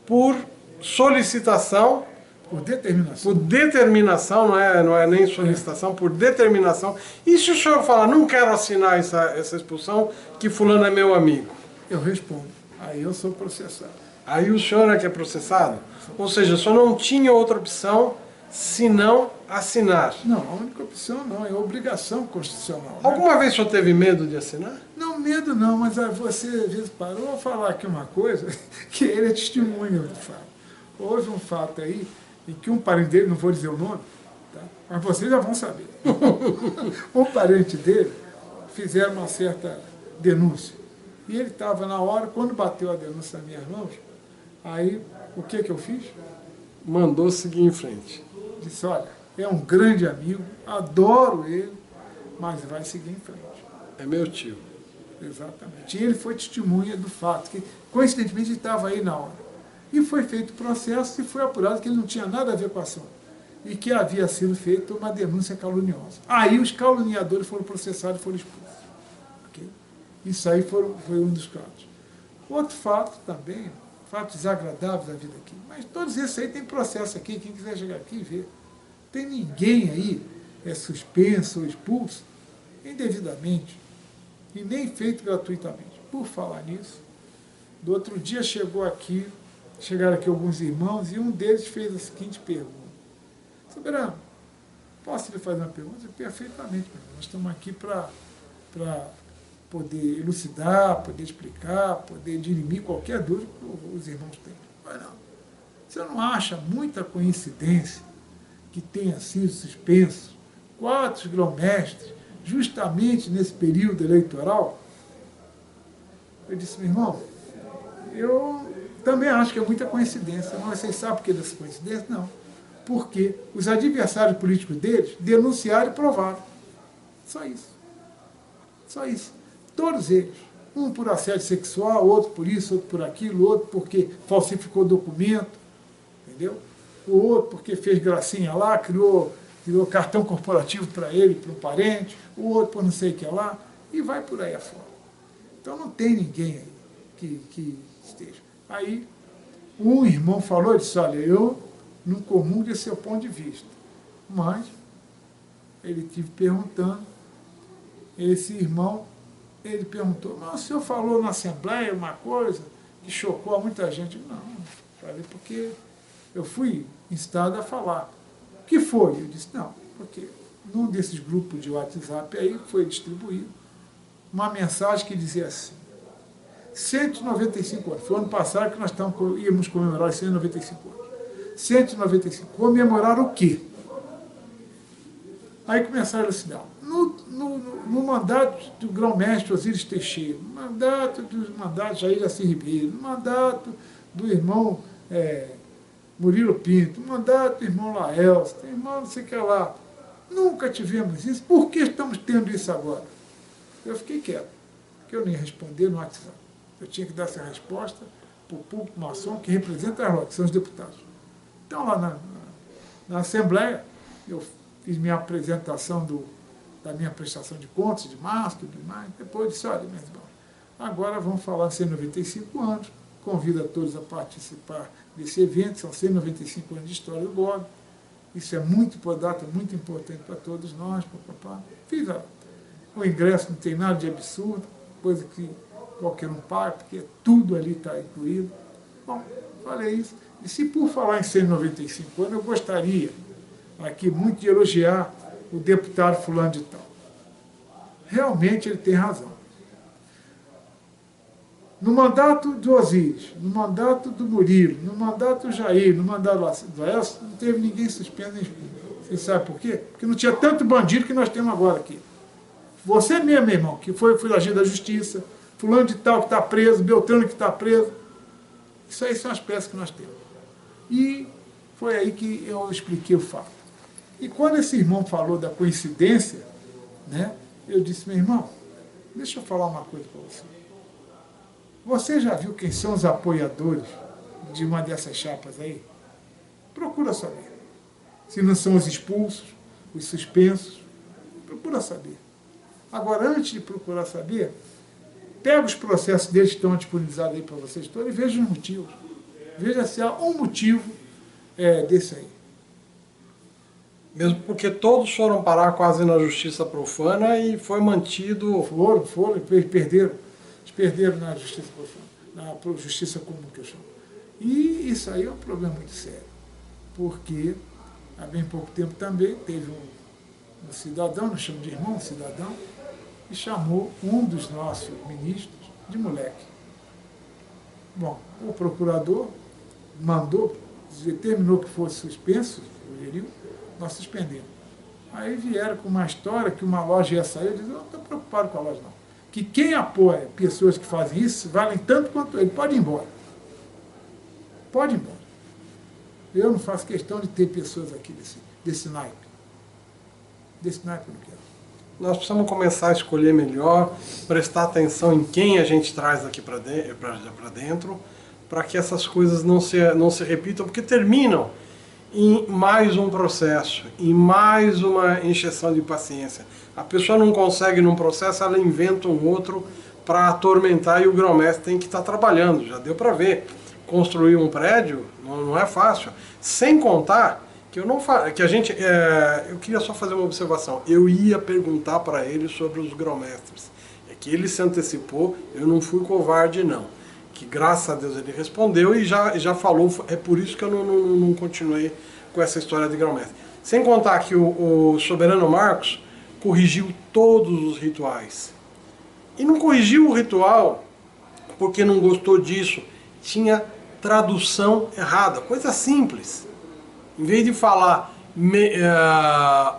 por solicitação, por determinação, não é nem solicitação, por determinação. E se o senhor falar, não quero assinar essa expulsão, que fulano é meu amigo? Eu respondo, aí eu sou processado. Aí o senhor é que é processado? Ou seja, o senhor não tinha outra opção senão assinar? Não, a única opção não, é obrigação constitucional. Né? Alguma vez o senhor teve medo de assinar? Não, medo não, mas você às vezes parou a falar aqui uma coisa que ele é testemunha do fato. Houve um fato aí em que um parente dele, não vou dizer o nome, tá? Mas vocês já vão saber. Um parente dele fizeram uma certa denúncia. E ele estava na hora, quando bateu a denúncia nas minhas mãos, aí o que eu fiz? Mandou seguir em frente. Disse, olha, é um grande amigo, adoro ele, mas vai seguir em frente. É meu tio. Exatamente. E ele foi testemunha do fato, que coincidentemente ele estava aí na hora. E foi feito o processo e foi apurado que ele não tinha nada a ver com a ação. E que havia sido feita uma denúncia caluniosa. Aí os caluniadores foram processados e foram expulsos. Okay? Isso aí foi um dos casos. Outro fato também, fatos desagradáveis da vida aqui. Mas todos esses aí tem processo aqui, quem quiser chegar aqui e ver. Tem ninguém aí suspenso ou expulso indevidamente e nem feito gratuitamente. Por falar nisso, do outro dia chegaram aqui alguns irmãos e um deles fez a seguinte pergunta. Soberano, posso lhe fazer uma pergunta? Perfeitamente, meu irmão. Nós estamos aqui para poder elucidar, poder explicar, poder dirimir qualquer dúvida que os irmãos têm. Mas não. Você não acha muita coincidência que tenha sido suspenso 4 grão-mestres justamente nesse período eleitoral? Eu disse, meu irmão, eu também acho que é muita coincidência, mas vocês sabem por que dessa coincidência? Não. Porque os adversários políticos deles denunciaram e provaram. Só isso. Só isso. Todos eles. Um por assédio sexual, outro por isso, outro por aquilo, outro porque falsificou documento, entendeu? O outro porque fez gracinha lá, criou cartão corporativo para ele, para um parente, o outro por não sei o que lá, e vai por aí afora. Então não tem ninguém aí que esteja. Aí um irmão falou e disse, olha, eu não comungo desse seu ponto de vista, mas ele estive perguntando, esse irmão, ele perguntou, mas o senhor falou na Assembleia uma coisa que chocou a muita gente. Não, falei porque eu fui instado a falar. O que foi? Eu disse, não, porque num desses grupos de WhatsApp aí foi distribuído uma mensagem que dizia assim, 195 anos, foi ano passado que nós íamos comemorar os 195 anos. 195, comemorar o quê? Aí começaram a elucidar. No mandato do grão-mestre Osíris Teixeira, no mandato Jair Assis Ribeiro, no mandato do irmão Murilo Pinto, no mandato do irmão Laelso, do irmão não sei o que lá. Nunca tivemos isso. Por que estamos tendo isso agora? Eu fiquei quieto, porque eu nem ia responder no WhatsApp. Eu tinha que dar essa resposta para o público maçom que representa a ROC, que são os deputados. Então, lá na Assembleia, eu fiz minha apresentação da minha prestação de contas de março, tudo mais. Depois disse, olha, meus irmãos, agora vamos falar 195 anos, convido a todos a participar desse evento, são 195 anos de história do blog, isso é data muito importante para todos nós, papapá. Fiz o ingresso, não tem nada de absurdo, coisa que qualquer um paga, porque tudo ali está incluído. Bom, falei isso. E se por falar em 195 anos, eu gostaria aqui muito de elogiar o deputado fulano de tal. Realmente ele tem razão. No mandato do Osíris, no mandato do Murilo, no mandato do Jair, no mandato do Laelso, não teve ninguém suspenso. Você sabe por quê? Porque não tinha tanto bandido que nós temos agora aqui. Você mesmo, meu irmão, que foi agente da justiça, fulano de tal que está preso, Beltrano que está preso. Isso aí são as peças que nós temos. E foi aí que eu expliquei o fato. E quando esse irmão falou da coincidência, né, eu disse, meu irmão, deixa eu falar uma coisa para você. Você já viu quem são os apoiadores de uma dessas chapas aí? Procura saber. Se não são os expulsos, os suspensos, procura saber. Agora, antes de procurar saber, pega os processos deles que estão disponibilizados aí para vocês todos e veja os motivos. Veja se há um motivo desse aí. Mesmo porque todos foram parar quase na justiça profana e foi mantido... Foram, perderam. Eles perderam na justiça profana, na justiça comum que eu chamo. E isso aí é um problema muito sério, porque há bem pouco tempo também teve um cidadão, nós chamamos de irmão, um cidadão, e chamou um dos nossos ministros de moleque. Bom, o procurador mandou, determinou que fosse suspenso, nós suspendemos. Aí vieram com uma história que uma loja ia sair, eu disse, não estou preocupado com a loja não. Que quem apoia pessoas que fazem isso, valem tanto quanto ele, pode ir embora. Pode ir embora. Eu não faço questão de ter pessoas aqui desse naipe. Desse naipe eu não quero. Nós precisamos começar a escolher melhor, prestar atenção em quem a gente traz aqui para dentro, para que essas coisas não se repitam, porque terminam em mais um processo, em mais uma encheção de paciência. A pessoa não consegue num processo, ela inventa um outro para atormentar e o grão-mestre tem que estar trabalhando, já deu para ver. Construir um prédio não é fácil, sem contar que eu queria só fazer uma observação. Eu ia perguntar para ele sobre os grão-mestres. É que ele se antecipou, eu não fui covarde não. Que graças a Deus ele respondeu e já falou, é por isso que eu não continuei com essa história de grão-mestre. Sem contar que o soberano Marcos corrigiu todos os rituais. E não corrigiu o ritual porque não gostou disso. Tinha tradução errada, coisa simples. Em vez de falar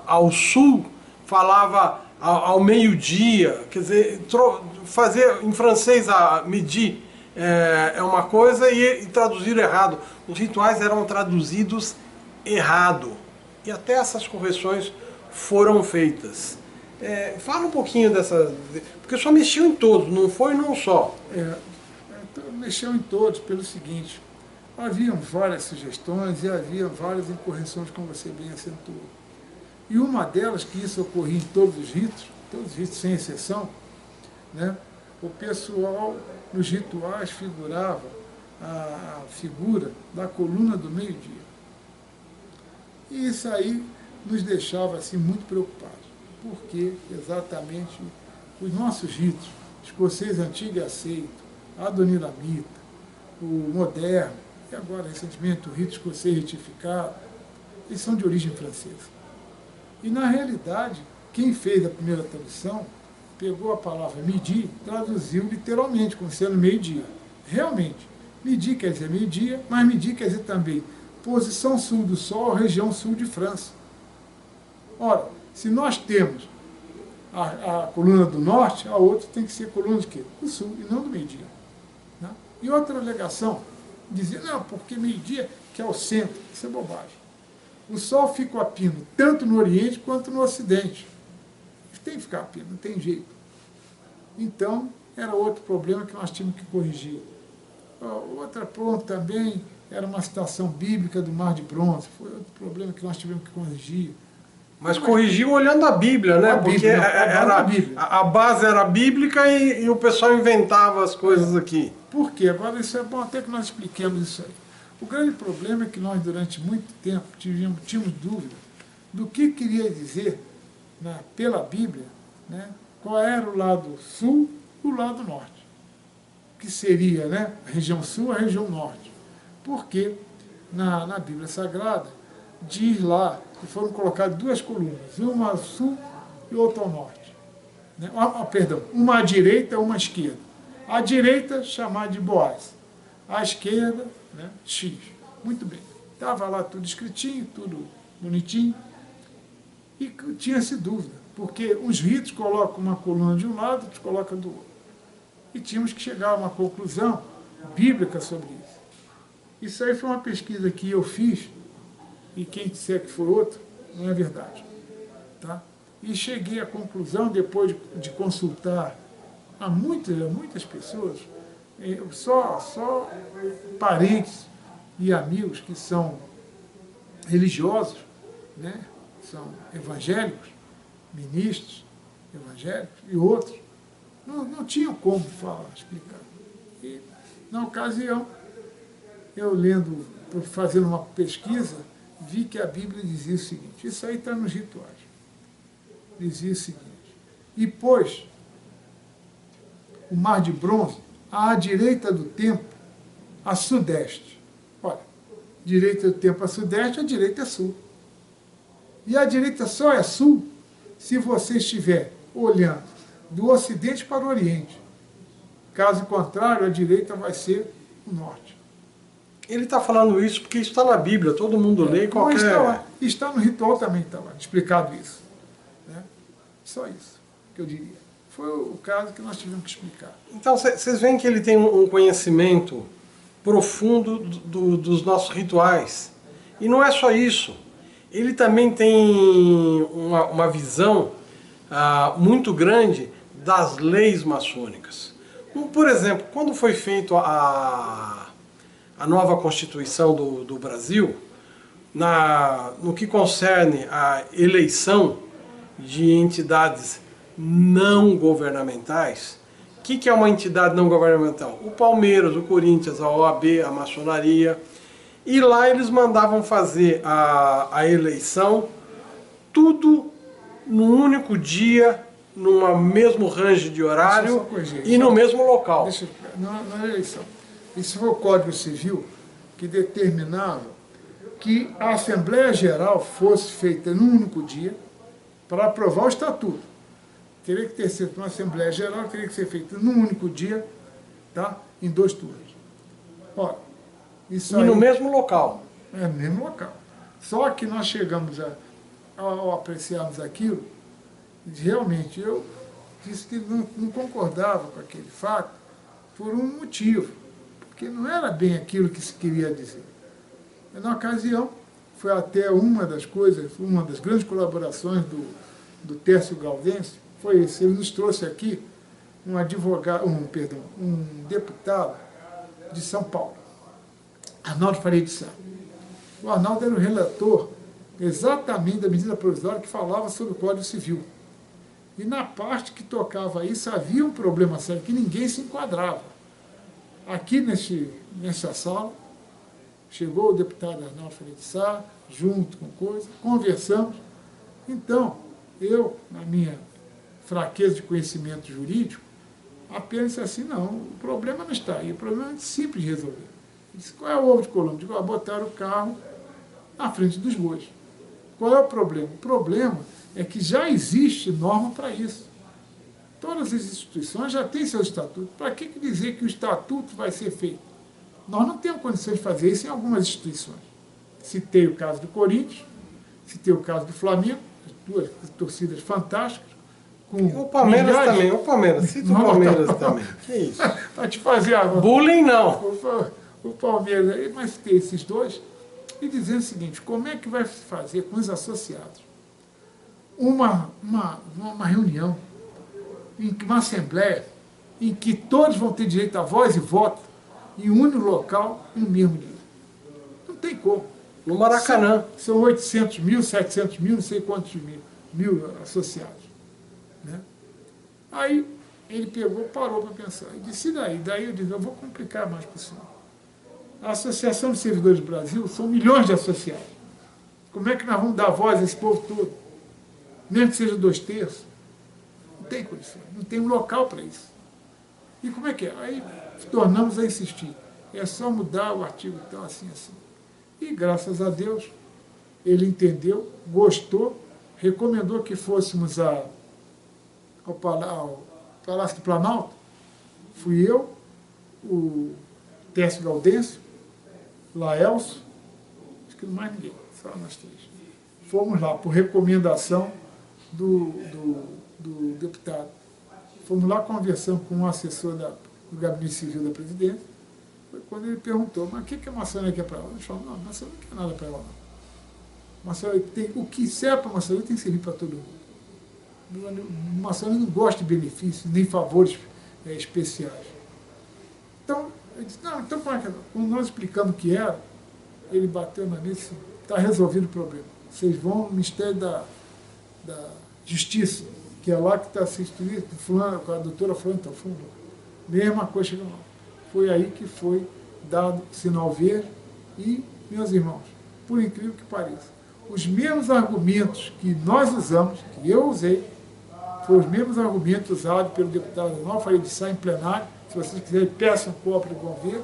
ao sul, falava ao meio-dia. Quer dizer, fazer em francês a midi é uma coisa e traduzir errado. Os rituais eram traduzidos errado. E até essas correções foram feitas. Fala um pouquinho dessa... Porque só mexeu em todos, não foi num só. Mexeu em todos pelo seguinte... Haviam várias sugestões e havia várias incorreções, como você bem acentuou. E uma delas, que isso ocorria em todos os ritos sem exceção, né, o pessoal nos rituais figurava a figura da coluna do meio-dia. E isso aí nos deixava assim, muito preocupados, porque exatamente os nossos ritos, escocês antigo e aceito, adoniramita, o moderno, e agora, recentemente, o rito escocês retificado, eles são de origem francesa. E, na realidade, quem fez a primeira tradução pegou a palavra midi, traduziu literalmente, como sendo meio-dia. Realmente, midi quer dizer meio-dia, mas midi quer dizer também posição sul do sol, região sul de França. Ora, se nós temos a coluna do norte, a outra tem que ser a coluna de quê? Do sul, e não do meio-dia. Né? E outra alegação, dizia, não, porque meio-dia que é o centro. Isso é bobagem. O sol fica a pino tanto no Oriente quanto no Ocidente. Tem que ficar a pino, não tem jeito. Então, era outro problema que nós tínhamos que corrigir. Outro ponto também era uma citação bíblica do Mar de Bronze. Foi outro problema que nós tivemos que corrigir. Mas corrigiu olhando a Bíblia, né? Porque a base era bíblica e o pessoal inventava as coisas aqui. Por quê? Agora isso é bom até que nós expliquemos isso aí. O grande problema é que nós durante muito tempo tínhamos dúvida do que queria dizer, né, pela Bíblia, né, qual era o lado sul e o lado norte. Que seria, né, a região sul e a região norte. Porque na Bíblia Sagrada diz lá que foram colocadas duas colunas, uma ao sul e outra ao norte. Né? Perdão, uma à direita e uma à esquerda. A direita, chamada de Boaz. A esquerda, né, X. Muito bem. Estava lá tudo escritinho, tudo bonitinho. E tinha-se dúvida, porque os ritos colocam uma coluna de um lado, outros colocam do outro. E tínhamos que chegar a uma conclusão bíblica sobre isso. Isso aí foi uma pesquisa que eu fiz, e quem disser que foi outro, não é verdade. Tá? E cheguei à conclusão, depois de consultar a muitas pessoas, só parentes e amigos que são religiosos, né, são evangélicos, ministros, evangélicos e outros, não tinham como falar, explicar. E, na ocasião, eu lendo, fazendo uma pesquisa, vi que a Bíblia dizia o seguinte, isso aí está nos rituais, dizia o seguinte, e pôs o Mar de Bronze à direita do templo, a sudeste. Olha, direita do templo a sudeste, a direita é sul. E a direita só é sul se você estiver olhando do ocidente para o oriente. Caso contrário, a direita vai ser o norte. Ele está falando isso porque isso está na Bíblia, todo mundo lê qualquer... Está lá. Está no ritual também, está lá, explicado isso. Né? Só isso que eu diria. Foi o caso que nós tivemos que explicar. Então, vocês veem que ele tem um conhecimento profundo dos nossos rituais. E não é só isso. Ele também tem uma visão muito grande das leis maçônicas. Por exemplo, quando foi feita a nova Constituição do Brasil, no que concerne a eleição de entidades não governamentais, o que é uma entidade não governamental? O Palmeiras, o Corinthians, a OAB, a maçonaria. E lá eles mandavam fazer a eleição tudo num único dia, num mesmo range de horário e no mesmo local. Na eleição. Isso foi o Código Civil que determinava que a Assembleia Geral fosse feita num único dia para aprovar o Estatuto. Teria que ter sido uma Assembleia Geral, teria que ser feita num único dia, tá? Em 2 turnos. Ora, isso e no mesmo local. É, no mesmo local. Só que nós chegamos ao apreciarmos aquilo, realmente eu disse que não concordava com aquele fato por um motivo, porque não era bem aquilo que se queria dizer. Mas, na ocasião, foi até uma das coisas, uma das grandes colaborações do Tércio Gaudêncio, foi esse. Ele nos trouxe aqui um deputado de São Paulo, Arnaldo Faria de Sá. O Arnaldo era o relator exatamente da medida provisória que falava sobre o Código Civil. E na parte que tocava isso havia um problema sério, que ninguém se enquadrava. Aqui nessa sala, chegou o deputado Arnaldo Faria de Sá, junto com coisa, conversamos. Então, eu, na minha fraqueza de conhecimento jurídico, apenas disse assim, não, o problema não está aí, o problema é simples de resolver. Ele disse, qual é o ovo de Colombo? Eu digo, botaram o carro na frente dos bois. Qual é o problema? O problema é que já existe norma para isso. Todas as instituições já têm seu estatuto. Para que dizer que o estatuto vai ser feito? Nós não temos condições de fazer isso em algumas instituições. Citei o caso do Corinthians, citei o caso do Flamengo, 2 torcidas fantásticas. O Palmeiras também, o Palmeiras, cita o Palmeiras também. Que isso? Para te fazer agora. Bullying não. O Palmeiras aí, mas tem esses dois, e dizendo o seguinte, como é que vai se fazer com os associados? Uma reunião, uma assembleia, em que todos vão ter direito a voz e voto, em um único local, no mesmo dia. Não tem como. No Maracanã. São 800 mil, 700 mil, não sei quantos mil associados. Né? Aí ele pegou, parou para pensar. E disse, daí eu disse, eu vou complicar mais para o senhor. A Associação de Servidores do Brasil são milhões de associados. Como é que nós vamos dar voz a esse povo todo? Mesmo que seja 2/3. Não tem condição, não tem um local para isso. E como é que é? Aí tornamos a insistir. É só mudar o artigo tal, assim. E graças a Deus, ele entendeu, gostou, recomendou que fôssemos ao Palácio do Planalto. Fui eu, o Tércio Gaudêncio, Laelso, acho que não mais ninguém, só nós 3. Fomos lá por recomendação do deputado. Fomos lá conversando com um assessor do Gabinete Civil da Presidência. Foi quando ele perguntou, mas o que a maçonaria quer para ela? Ele falou, não, a maçonaria não quer nada para ela não. O que serve para a maçonaria tem que servir para todo mundo. A maçonaria não gosta de benefícios, nem favores especiais. Então, ele disse, não, então quando nós explicamos o que era, ele bateu na mesa e disse, está resolvido o problema. Vocês vão no Ministério da Justiça, que que é lá que está se estudando, fulano, com a doutora fulano, então, fulano. Mesma coisa chegou lá. Foi aí que foi dado sinal verde e, meus irmãos, por incrível que pareça, os mesmos argumentos que nós usamos, que eu usei, foram os mesmos argumentos usados pelo deputado Arnaldo Faria de Sá em plenário. Se vocês quiserem, peçam cópia e vão ver.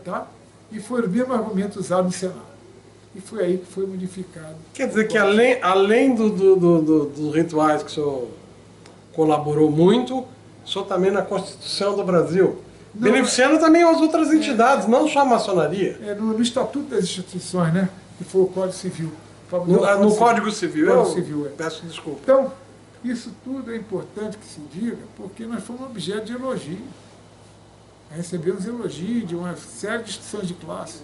Tá? E foram os mesmos argumentos usados no Senado. E foi aí que foi modificado. Quer dizer que além dos rituais que o senhor colaborou muito, o senhor também na Constituição do Brasil, não, beneficiando também as outras entidades, não só a maçonaria. No Estatuto das Instituições, né? Que foi o Código Civil. No Código Civil, peço desculpa. Então, isso tudo é importante que se diga, porque nós fomos objeto de elogio. Recebemos elogio de uma série de instituições de classe.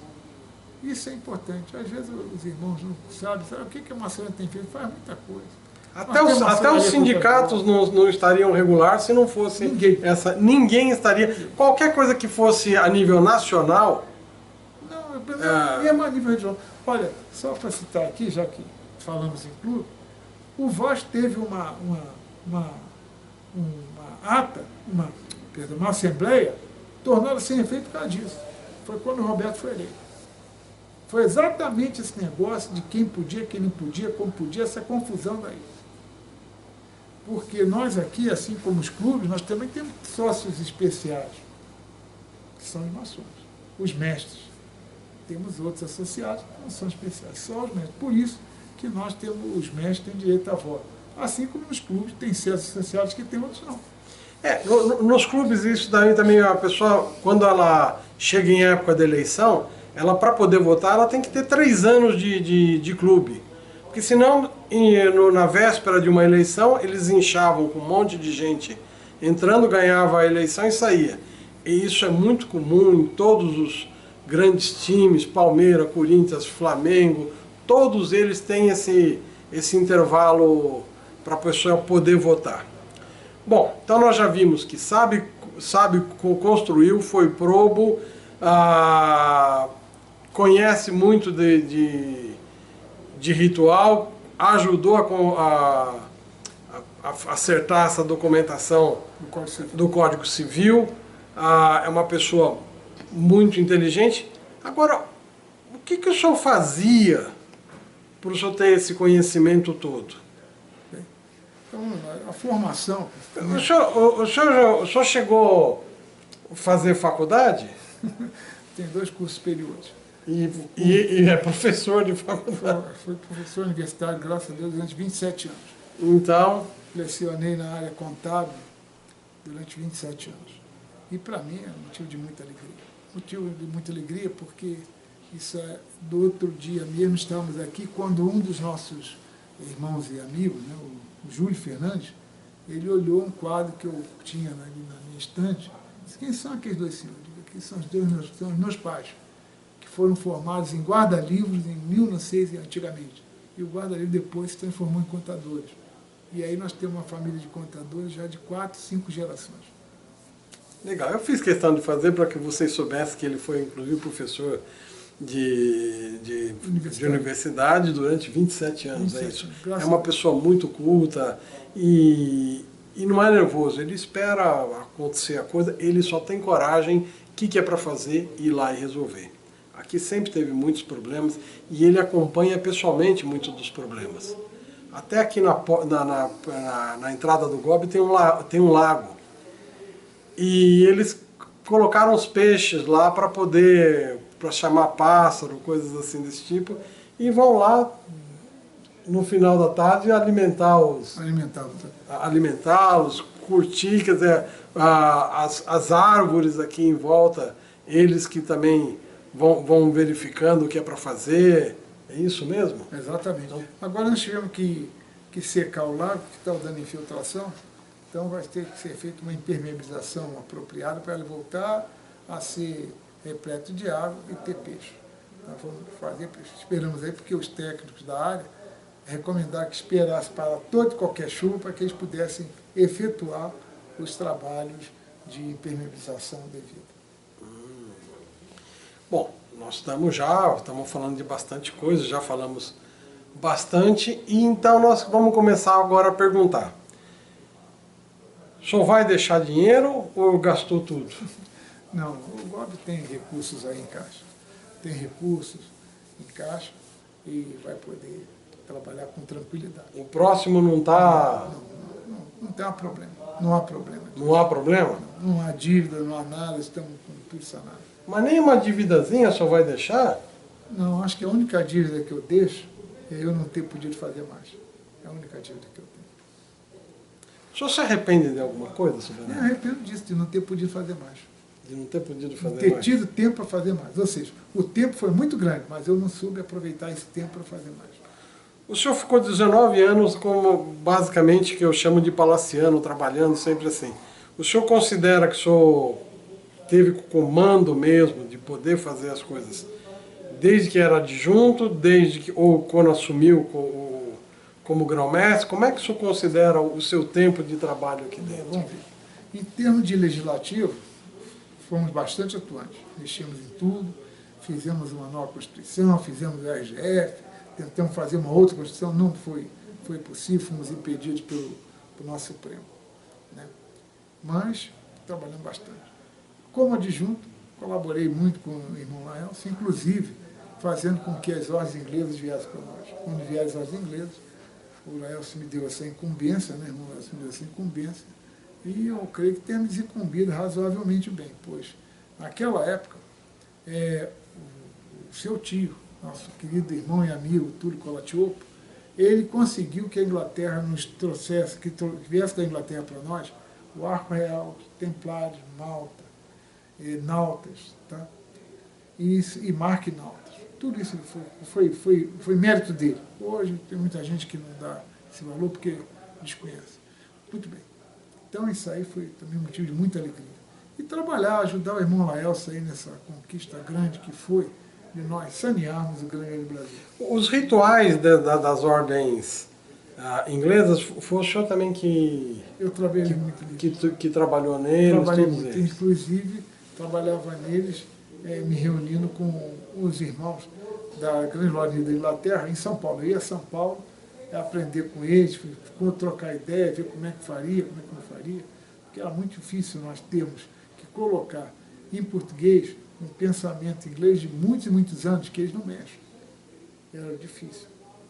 Isso é importante. Às vezes os irmãos não sabem o que a maçonaria tem feito, faz muita coisa. Até os sindicatos não estariam regulares se não fosse ninguém estaria. Qualquer coisa que fosse a nível nacional. Não, mesmo a nível regional. Olha, só para citar aqui, já que falamos em clube, o Voz teve uma assembleia tornada sem efeito por causa disso. Foi quando o Roberto foi eleito. Foi exatamente esse negócio de quem podia, quem não podia, como podia, essa confusão daí. Porque nós aqui, assim como os clubes, nós também temos sócios especiais, que são os maçons, os mestres. Temos outros associados que não são especiais, só os mestres. Por isso que nós temos, os mestres têm direito a voto. Assim como nos clubes tem sócios associados que tem outros não. Nos clubes isso daí também, a pessoa, quando ela chega em época de eleição, ela, para poder votar, ela tem que ter 3 anos de clube. Porque senão, na véspera de uma eleição, eles inchavam com um monte de gente entrando, ganhava a eleição e saía. E isso é muito comum em todos os grandes times, Palmeiras, Corinthians, Flamengo, todos eles têm esse intervalo para a pessoa poder votar. Bom, então nós já vimos que sabe construiu, foi probo, conhece muito de ritual, ajudou a acertar essa documentação do Código Civil, é uma pessoa muito inteligente. Agora, o que o senhor fazia para o senhor ter esse conhecimento todo? Então, a formação... O senhor chegou a fazer faculdade? Tem 2 cursos superiores. E é professor de faculdade? Fui professor universitário, graças a Deus, durante 27 anos. Então? Lecionei na área contábil durante 27 anos. E para mim é um motivo de muita alegria. Motivo de muita alegria porque isso é do outro dia mesmo, estávamos aqui, quando um dos nossos irmãos e amigos, né, o Júlio Fernandes, ele olhou um quadro que eu tinha ali na minha estante, disse: quem são aqueles 2 senhores? Aqui são os meus pais, que foram formados em guarda-livros em 1900 antigamente. E o guarda-livro depois se transformou em contadores. E aí nós temos uma família de contadores já de 4, 5 gerações. Legal, eu fiz questão de fazer para que vocês soubessem que ele foi, inclusive, professor de universidade durante 27 anos. 27, é isso. É uma pessoa muito culta e não é nervoso. Ele espera acontecer a coisa, ele só tem coragem, o que é para fazer, ir lá e resolver. Aqui sempre teve muitos problemas e ele acompanha pessoalmente muitos dos problemas. Até aqui na entrada do Gobe tem um lago. E eles colocaram os peixes lá para chamar pássaro, coisas assim desse tipo, e vão lá no final da tarde alimentá-los, curtir, quer dizer, as árvores aqui em volta, eles que também vão verificando o que é para fazer. É isso mesmo? Exatamente. Então, agora nós tivemos que secar o lago, que estava dando infiltração. Então vai ter que ser feita uma impermeabilização apropriada para ele voltar a ser repleto de água e ter peixe. Nós vamos fazer, esperamos aí, porque os técnicos da área recomendaram que esperasse para toda e qualquer chuva para que eles pudessem efetuar os trabalhos de impermeabilização devida. Bom, nós estamos falando de bastante coisa, já falamos bastante, e então nós vamos começar agora a perguntar. O senhor vai deixar dinheiro ou gastou tudo? Não, o GOB tem recursos aí em caixa. Tem recursos em caixa e vai poder trabalhar com tranquilidade. O próximo não está... Não tem problema. Não há problema. Não há problema? Não há dívida, não há nada, estamos com tudo sanado. Mas nem uma dívidazinha só vai deixar? Não, acho que a única dívida que eu deixo é eu não ter podido fazer mais. É a única dívida que eu tenho. O senhor se arrepende de alguma coisa, senhor Me Bernardo? arrependo disso, de não ter podido fazer mais. De não ter podido fazer De ter mais? tido tempo para fazer mais. Ou seja, o tempo foi muito grande, mas eu não soube aproveitar esse tempo para fazer mais. O senhor ficou 19 anos como, basicamente, que eu chamo de palaciano, trabalhando sempre assim. O senhor considera que o senhor teve o comando mesmo de poder fazer as coisas desde que era adjunto, ou quando assumiu como grão-mestre? Como é que o senhor considera o seu tempo de trabalho aqui dentro? Vamos ver. Em termos de legislativo, fomos bastante atuantes. Mexemos em tudo, fizemos uma nova Constituição, fizemos o RGF, tentamos fazer uma outra Constituição, não foi possível, fomos impedidos pelo nosso Supremo. Né? Mas trabalhamos bastante. Como adjunto, colaborei muito com o irmão Laelcio, inclusive fazendo com que as ordens inglesas viessem para nós. Quando vieram as ordens inglesas, o Laelcio me deu essa incumbência, né, irmão Laelcio me deu essa incumbência, e eu creio que tenha me incumbido razoavelmente bem, pois naquela época, o seu tio, nosso querido irmão e amigo Túlio Colatiopo, ele conseguiu que a Inglaterra nos trouxesse, que viesse da Inglaterra para nós, o Arco Real, Templários, Malta, Nautas, tá? E Mark Nautas. Tudo isso foi mérito dele. Hoje tem muita gente que não dá esse valor porque desconhece. Muito bem. Então isso aí foi também motivo de muita alegria. E trabalhar, ajudar o irmão Laelcio aí nessa conquista grande que foi de nós sanearmos o grande Brasil. Os rituais das ordens inglesas, foi o senhor também que... Eu trabalhei muito nisso. Que trabalhou neles, Trabalhei todos muito. eles. Inclusive, trabalhava neles, me reunindo com os irmãos da Grande Loja da Inglaterra, em São Paulo. Eu ia a São Paulo, aprender com eles, trocar ideia, ver como é que faria, como é que não faria, porque era muito difícil nós termos que colocar em português um pensamento inglês de muitos e muitos anos que eles não mexem. Era difícil.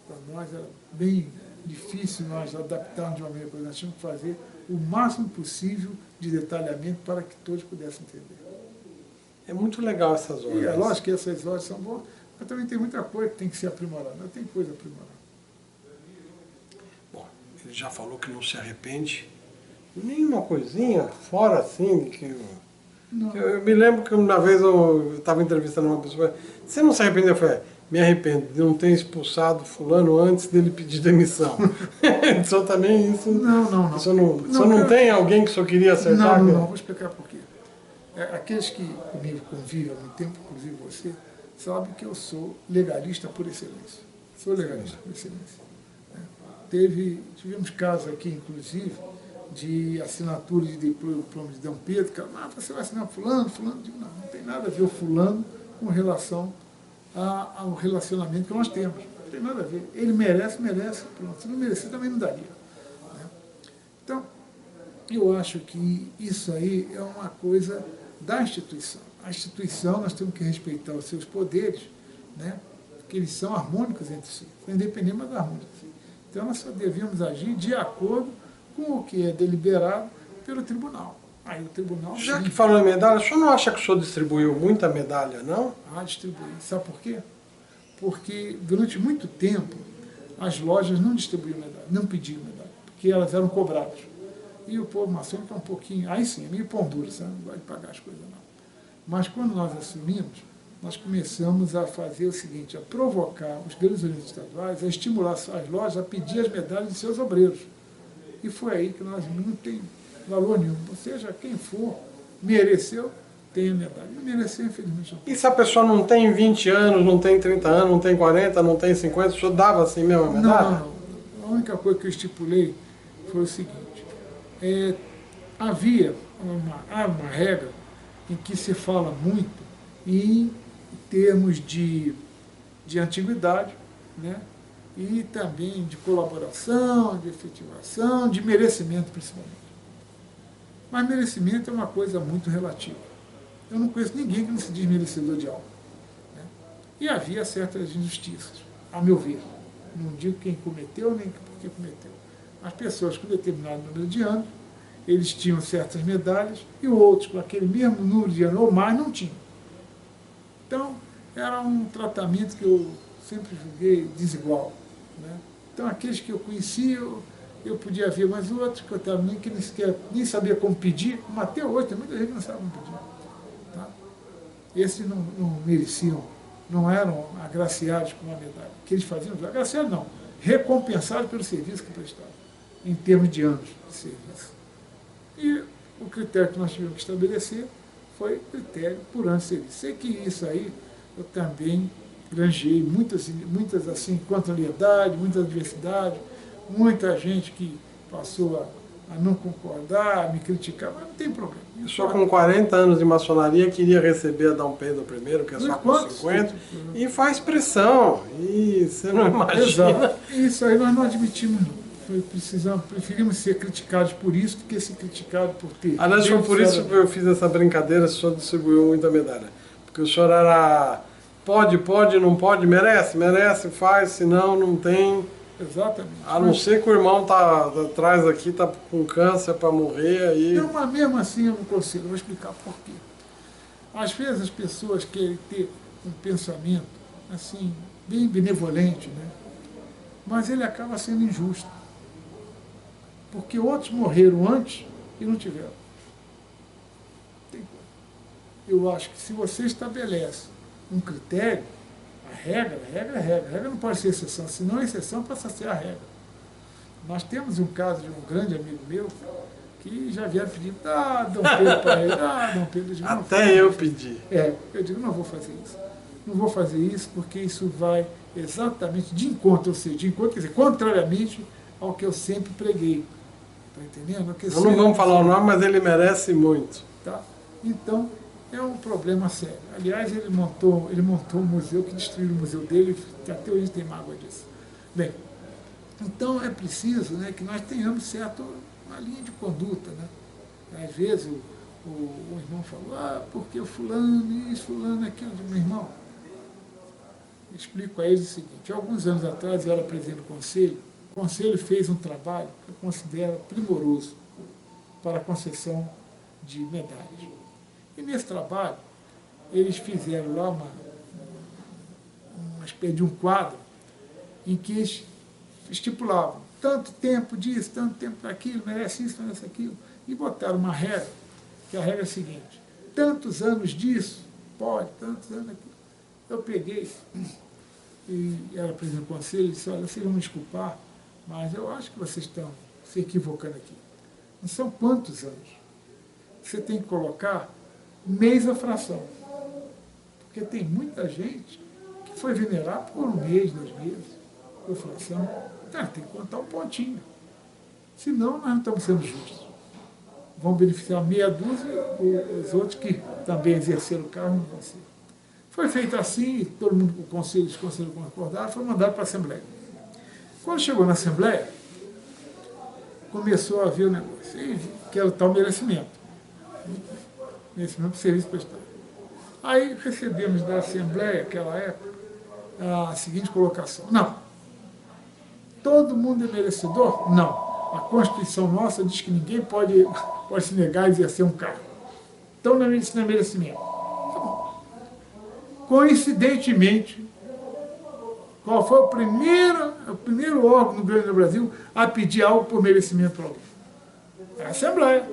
Para nós era bem difícil nós adaptarmos de uma maneira, nós tínhamos que fazer o máximo possível de detalhamento para que todos pudessem entender. É muito legal essas ordens. E é lógico que essas ordens são boas, mas também tem muita coisa que tem que ser aprimorada. Tem coisa aprimorada. Bom, ele já falou que não se arrepende. Nenhuma coisinha fora assim que... Eu me lembro que uma vez eu estava entrevistando uma pessoa, você não se arrependeu? Eu falei, me arrependo de não ter expulsado fulano antes dele pedir demissão. O senhor também isso... Não. O senhor não tem alguém que o senhor queria acertar? Não, vou explicar por quê. Aqueles que comigo convivem há muito tempo, inclusive você, sabem que eu sou legalista por excelência. Sou legalista por excelência. Tivemos casos aqui, inclusive, de assinatura de diploma de Dom Pedro, que você vai assinar fulano, digo, não tem nada a ver o fulano com relação ao relacionamento que nós temos. Não tem nada a ver. Ele merece, pronto. Se não merecer, também não daria. Né? Então, eu acho que isso aí é uma coisa da instituição. A instituição, nós temos que respeitar os seus poderes, né? Porque eles são harmônicos entre si, independentes, mas harmônicos. Então, nós só devemos agir de acordo com o que é deliberado pelo tribunal. Aí o tribunal... Já que falou em medalha, o senhor não acha que o senhor distribuiu muita medalha, não? Distribuir. Sabe por quê? Porque durante muito tempo as lojas não distribuíam medalha, não pediam medalha, porque elas eram cobradas. E o povo maçônico é um pouquinho... Aí sim, é meio pão duro, sabe? Não vai pagar as coisas, não. Mas quando nós assumimos, nós começamos a fazer o seguinte, a provocar os grandes organismos estaduais, a estimular as lojas a pedir as medalhas de seus obreiros. E foi aí que nós não tem valor nenhum. Ou seja, quem for, mereceu, tem a medalha. Não mereceu, infelizmente, não. E se a pessoa não tem 20 anos, não tem 30 anos, não tem 40, não tem 50, o senhor dava assim mesmo a medalha? Não. A única coisa que eu estipulei foi o seguinte. Havia uma regra em que se fala muito em termos de antiguidade, né? E também de colaboração, de efetivação, de merecimento, principalmente. Mas merecimento é uma coisa muito relativa. Eu não conheço ninguém que não se diz merecedor de algo. Né? E havia certas injustiças, a meu ver. Não digo quem cometeu, nem por que cometeu. As pessoas com determinado número de anos, eles tinham certas medalhas, e outros com aquele mesmo número de anos ou mais não tinham. Então, era um tratamento que eu sempre julguei desigual. Né? Então, aqueles que eu conhecia, eu podia ver, mas outros que eu estava nem sabia como pedir, como até hoje, tem muita gente que não sabe como pedir. Tá? Esses não mereciam, não eram agraciados com uma medalha. O que eles faziam, agraciados não, recompensados pelo serviço que prestavam, em termos de anos de serviço. E o critério que nós tivemos que estabelecer foi critério por ano de serviço. Sei que isso aí eu também granjeei muitas assim, contrariedade, muita adversidade, muita gente que passou a não concordar, a me criticar, mas não tem problema. Só com 40 anos de maçonaria queria receber a Dom Pedro I, que é só com 50, e faz pressão, e você não imagina. Exato. Isso aí nós não admitimos não. Preferimos ser criticados por isso do que ser criticados por ter. Aliás, foi por isso que eu fiz essa brincadeira, o senhor distribuiu muita medalha. Porque o senhor era pode, não pode, merece, faz, senão não tem. Exatamente. A não ser que o irmão tá atrás aqui, tá com câncer para morrer aí. Não, mas mesmo assim eu não consigo, eu vou explicar por quê. Às vezes as pessoas querem ter um pensamento assim, bem benevolente, né? Mas ele acaba sendo injusto. Porque outros morreram antes e não tiveram. Eu acho que se você estabelece um critério, a regra não pode ser exceção, senão a exceção passa a ser a regra. Nós temos um caso de um grande amigo meu que já vieram pedir, Dom Pedro para ele, Dom Pedro. Eu digo, até eu pedi. Eu digo, não vou fazer isso. Não vou fazer isso porque isso vai exatamente de encontro, ou seja, quer dizer, contrariamente ao que eu sempre preguei. Está entendendo? Nós não vamos falar o nome, mas ele merece muito. Tá? Então, é um problema sério. Aliás, ele montou um museu que destruiu o museu dele, que até hoje tem mágoa disso. Bem, então é preciso, né, que nós tenhamos uma linha de conduta. Né? Às vezes o irmão falou, porque o fulano isso, fulano aquilo. Eu digo, meu irmão, explico a eles o seguinte, alguns anos atrás eu era presidente do conselho. O Conselho fez um trabalho que eu considero primoroso para a concessão de medalhas. E nesse trabalho, eles fizeram lá uma espécie de um quadro em que eles estipulavam tanto tempo disso, tanto tempo daquilo, merece isso, merece aquilo. E botaram uma regra, que a regra é a seguinte, tantos anos disso, pode, tantos anos daquilo. Eu peguei, e era presidente do conselho, e disse, olha, vocês vão me desculpar, mas eu acho que vocês estão se equivocando aqui. Não são quantos anos? Você tem que colocar mês a fração. Porque tem muita gente que foi venerar por um mês, 2 meses, por fração. Então, tem que contar um pontinho. Senão, nós não estamos sendo justos. Vão beneficiar meia dúzia, os outros que também exerceram o cargo não vão ser. Foi feito assim, todo mundo, os conselhos concordaram, foi mandado para a Assembleia. Quando chegou na Assembleia, começou a haver o negócio, que era o tal merecimento. Merecimento do serviço prestado. Aí recebemos da Assembleia, naquela época, a seguinte colocação. Não. Todo mundo é merecedor? Não. A Constituição nossa diz que ninguém pode se negar a exercer um cargo. Então não é merecimento. Tá bom. Coincidentemente, qual foi o primeiro órgão no Grande do Brasil a pedir algo por merecimento para alguém? É a Assembleia.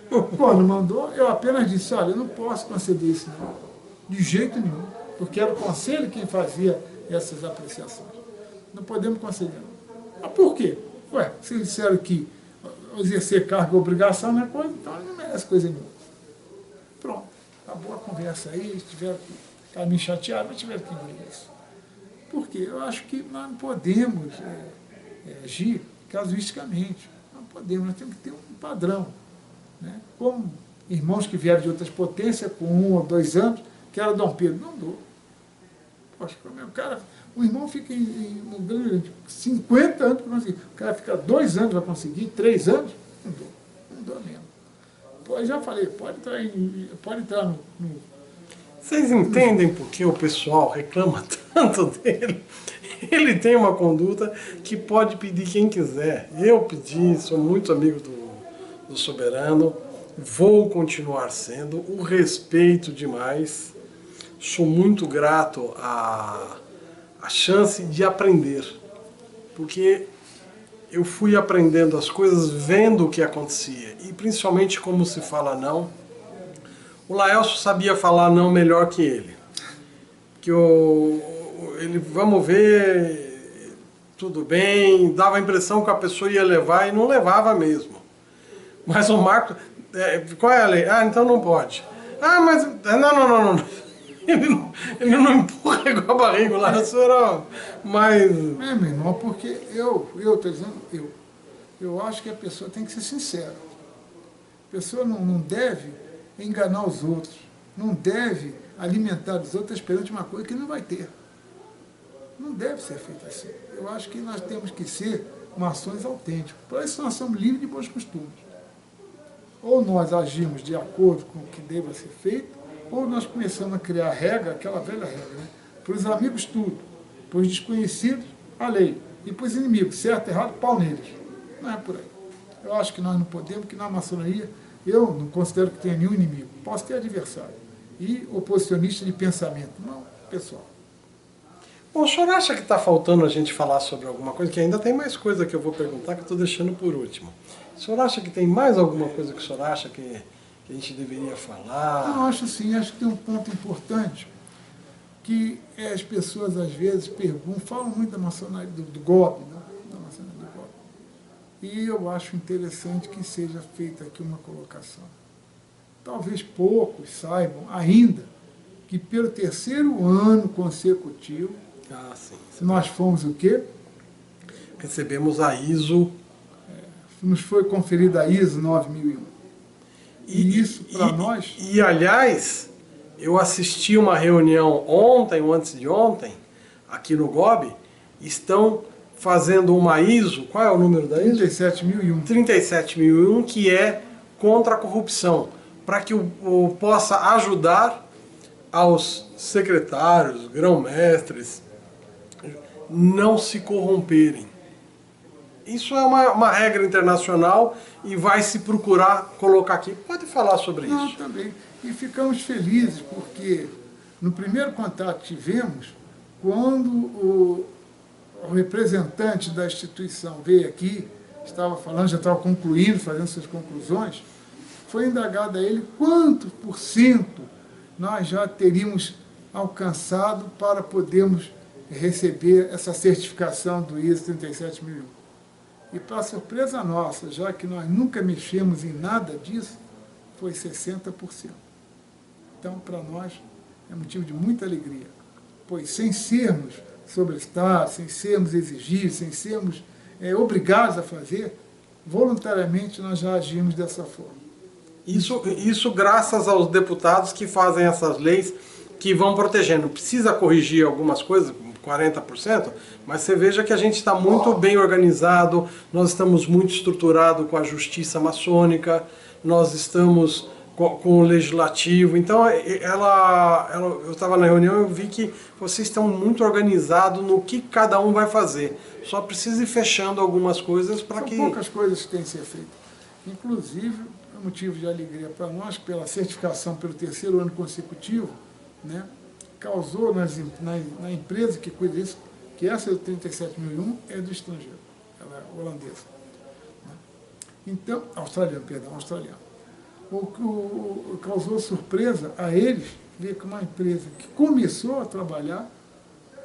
Quando mandou, eu apenas disse, olha, eu não posso conceder isso não, de jeito nenhum, porque era o Conselho quem fazia essas apreciações. Não podemos conceder não. Mas por quê? Ué, se disseram que exercer cargo é obrigação, não é coisa, então ele não merece coisa nenhuma. Pronto, acabou a conversa aí, tiveram que ficar me chateado, mas tiveram que engolir isso. Por quê? Eu acho que nós não podemos agir casuisticamente. Não podemos, nós temos que ter um padrão. Né? Como irmãos que vieram de outras potências, com 1 ou 2 anos, que era Dom Pedro, não dou. Poxa, o irmão fica no grande 50 anos para conseguir. O cara fica 2 anos para conseguir, 3 anos, não dou mesmo. Eu já falei, pode entrar no... Vocês entendem por que o pessoal reclama tanto dele? Ele tem uma conduta que pode pedir quem quiser. Eu pedi, sou muito amigo do Soberano, vou continuar sendo, o respeito demais, sou muito grato à chance de aprender, porque eu fui aprendendo as coisas vendo o que acontecia, e principalmente como se fala não. O Laelcio sabia falar não melhor que ele. Que ele, vamos ver, tudo bem, dava a impressão que a pessoa ia levar e não levava mesmo. Mas o Marco, qual é a lei? Ah, então não pode. Ah, mas, não. Ele não empurra igual a barriga, o Laelcio era mais... meu irmão, porque eu estou dizendo, eu acho que a pessoa tem que ser sincera. A pessoa não deve enganar os outros, não deve alimentar os outros esperando uma coisa que não vai ter. Não deve ser feito assim. Eu acho que nós temos que ser maçons autênticos. Para isso nós somos livres de bons costumes. Ou nós agimos de acordo com o que deva ser feito, ou nós começamos a criar regra, aquela velha regra, né? Para os amigos tudo, para os desconhecidos a lei, e para os inimigos, certo, errado, pau neles. Não é por aí. Eu acho que nós não podemos, que na maçonaria eu não considero que tenha nenhum inimigo. Posso ter adversário e oposicionista de pensamento, não pessoal. Bom, o senhor acha que está faltando a gente falar sobre alguma coisa? Que ainda tem mais coisa que eu vou perguntar, que eu estou deixando por último. O senhor acha que tem mais alguma coisa que o senhor acha que a gente deveria falar? Eu acho sim, acho que tem um ponto importante, que as pessoas às vezes perguntam, falam muito da maçonaria, do golpe, né? Da maçonaria do golpe. E eu acho interessante que seja feita aqui uma colocação. Talvez poucos saibam ainda que pelo 3º ano consecutivo, nós fomos o quê? Recebemos a ISO. Nos foi conferida a ISO 9001. E isso para nós... E aliás, eu assisti uma reunião ontem ou antes de ontem, aqui no GOB, estão fazendo uma ISO, qual é o número da ISO? 37001. 37001, que é contra a corrupção, para que possa ajudar aos secretários, grão-mestres, não se corromperem. Isso é uma regra internacional e vai se procurar colocar aqui. Pode falar sobre isso. Não, também. E ficamos felizes porque no primeiro contato que tivemos, quando o representante da instituição veio aqui, estava falando, já estava concluindo, fazendo suas conclusões, foi indagado a ele quanto por cento nós já teríamos alcançado para podermos receber essa certificação do ISO 37001. E para surpresa nossa, já que nós nunca mexemos em nada disso, foi 60%. Então, para nós, é motivo de muita alegria, pois sem sermos sobrestados, sem sermos exigidos, sem sermos obrigados a fazer, voluntariamente nós já agimos dessa forma. Isso graças aos deputados que fazem essas leis que vão protegendo. Precisa corrigir algumas coisas, 40%, mas você veja que a gente está muito bem organizado, nós estamos muito estruturados com a justiça maçônica, nós estamos com o legislativo. Então, eu estava na reunião e eu vi que vocês estão muito organizados no que cada um vai fazer. Só precisa ir fechando algumas coisas para que... São poucas coisas que têm que ser feitas. Inclusive, é motivo de alegria para nós, pela certificação pelo 3º ano consecutivo, né, causou na empresa que cuida disso, que essa do 37001 é do estrangeiro, ela é holandesa. Né? Então, australiano. O causou surpresa a eles ver que uma empresa que começou a trabalhar,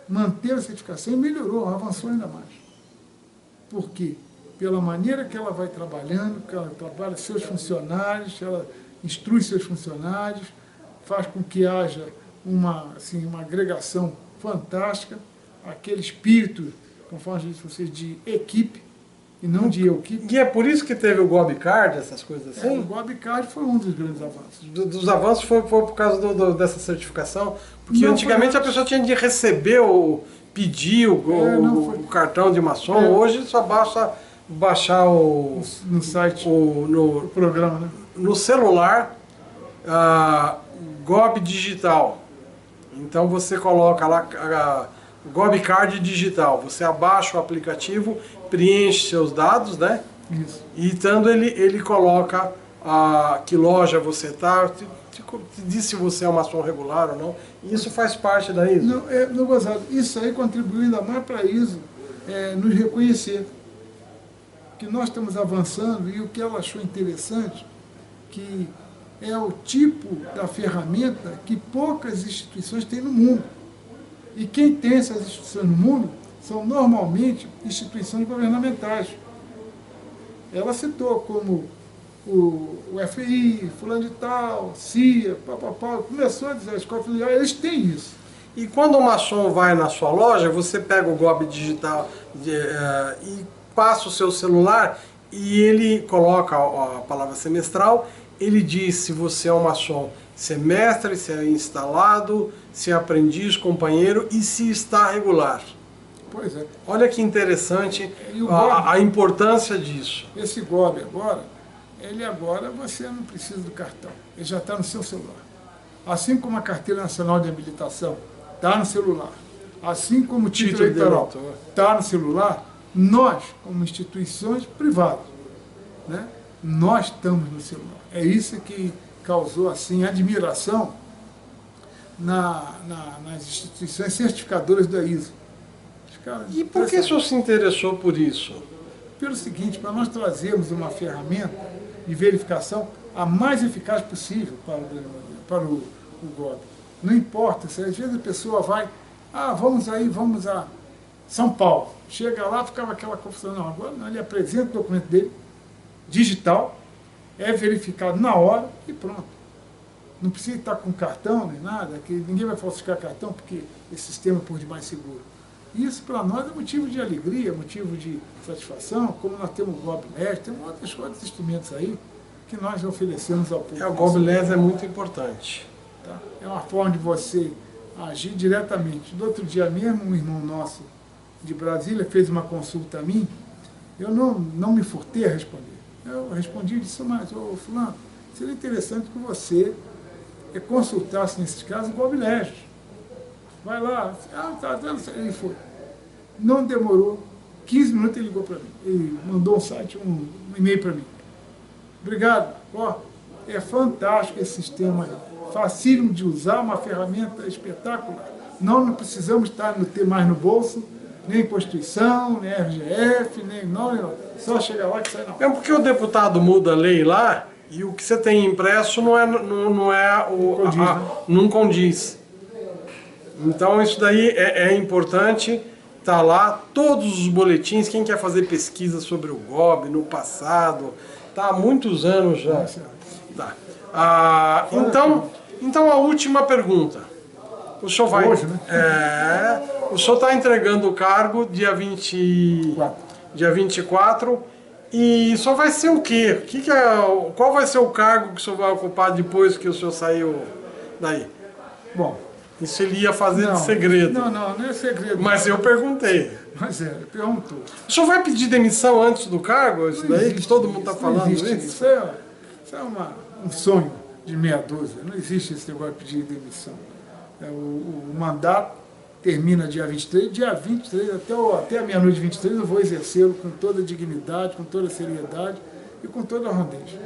manteve a certificação e melhorou, avançou ainda mais. Por quê? Pela maneira que ela vai trabalhando, que ela trabalha seus funcionários, ela instrui seus funcionários, faz com que haja uma agregação fantástica, aquele espírito, conforme eu disse vocês, de equipe, e não de eu-equipe. E é por isso que teve o GOB Card, essas coisas assim? O GOB Card foi um dos grandes avanços. Dos avanços foi por causa dessa certificação? Porque não, antigamente a pessoa tinha de receber pedir o cartão de maçom, hoje só basta baixar no site no programa, né? no celular, GOB digital. Então você coloca lá GOB Card digital. Você abaixa o aplicativo, preenche seus dados, né? Isso. E então ele coloca que loja você está, te diz se você é uma maçom regular ou não. Isso faz parte da ISO. Não, gozado. Isso aí contribuiu ainda mais para a ISO nos reconhecer que nós estamos avançando, e o que ela achou interessante, que é o tipo da ferramenta que poucas instituições têm no mundo. E quem tem essas instituições no mundo são normalmente instituições governamentais. Ela citou como o FI, fulano de tal, CIA, papapá, começou a dizer, a escola filial, eles têm isso. E quando o maçom vai na sua loja, você pega o GOB digital e passa o seu celular e ele coloca a palavra semestral, ele diz se você é um maçom semestre, se é instalado, se é aprendiz, companheiro e se está regular. Pois é. Olha que interessante a importância disso. Esse GOB agora você não precisa do cartão, ele já está no seu celular. Assim como a Carteira Nacional de Habilitação está no celular, assim como o título eleitoral está no celular, nós, como instituições privadas, né, nós estamos no celular. É isso que causou assim admiração nas instituições certificadoras da ISO. E por que o senhor se interessou por isso? Pelo seguinte, para nós trazermos uma ferramenta de verificação a mais eficaz possível para o GOB. Não importa, se às vezes a pessoa vai, vamos a São Paulo. Chega lá, ficava aquela confusão. Não, agora não, ele apresenta o documento dele, digital, é verificado na hora e pronto. Não precisa estar com cartão nem nada, que ninguém vai falsificar cartão, porque esse sistema é por demais seguro. Isso para nós é motivo de alegria, motivo de satisfação, como nós temos o GOB LES, temos outros instrumentos aí que nós oferecemos ao público. O GOB LES é muito importante. Tá? É uma forma de você agir diretamente. Do outro dia mesmo, um irmão nosso de Brasília fez uma consulta a mim, eu não me furtei a responder. Eu respondi e disse, mas, fulano, seria interessante que você consultasse, nesses casos, o GOB LES. Vai lá, ele foi. Não demorou, 15 minutos ele ligou para mim. Ele mandou um e-mail para mim. Obrigado, é fantástico esse sistema aí. Facílimo de usar, uma ferramenta espetacular. Não precisamos ter mais no bolso, nem Constituição, nem RGF, nem não. Só chegar lá que sai na hora. É porque o deputado muda a lei lá e o que você tem impresso não condiz. Então isso daí é importante, tá lá, todos os boletins, quem quer fazer pesquisa sobre o GOB no passado, tá há muitos anos já. Tá. Então a última pergunta. O senhor vai. Hoje, né? O senhor está entregando o cargo dia 24 e só vai ser o quê? Qual vai ser o cargo que o senhor vai ocupar depois que o senhor saiu daí? Bom, isso ele ia fazer de segredo. Não é segredo. Mas eu perguntei. Mas perguntou. O senhor vai pedir demissão antes do cargo? Isso daí existe, que todo mundo está falando isso? Isso é um sonho de meia dúzia. Não existe esse negócio de pedir demissão. O mandato termina dia 23. Dia 23, até a meia-noite de 23, eu vou exercê-lo com toda a dignidade, com toda a seriedade e com toda a rondez.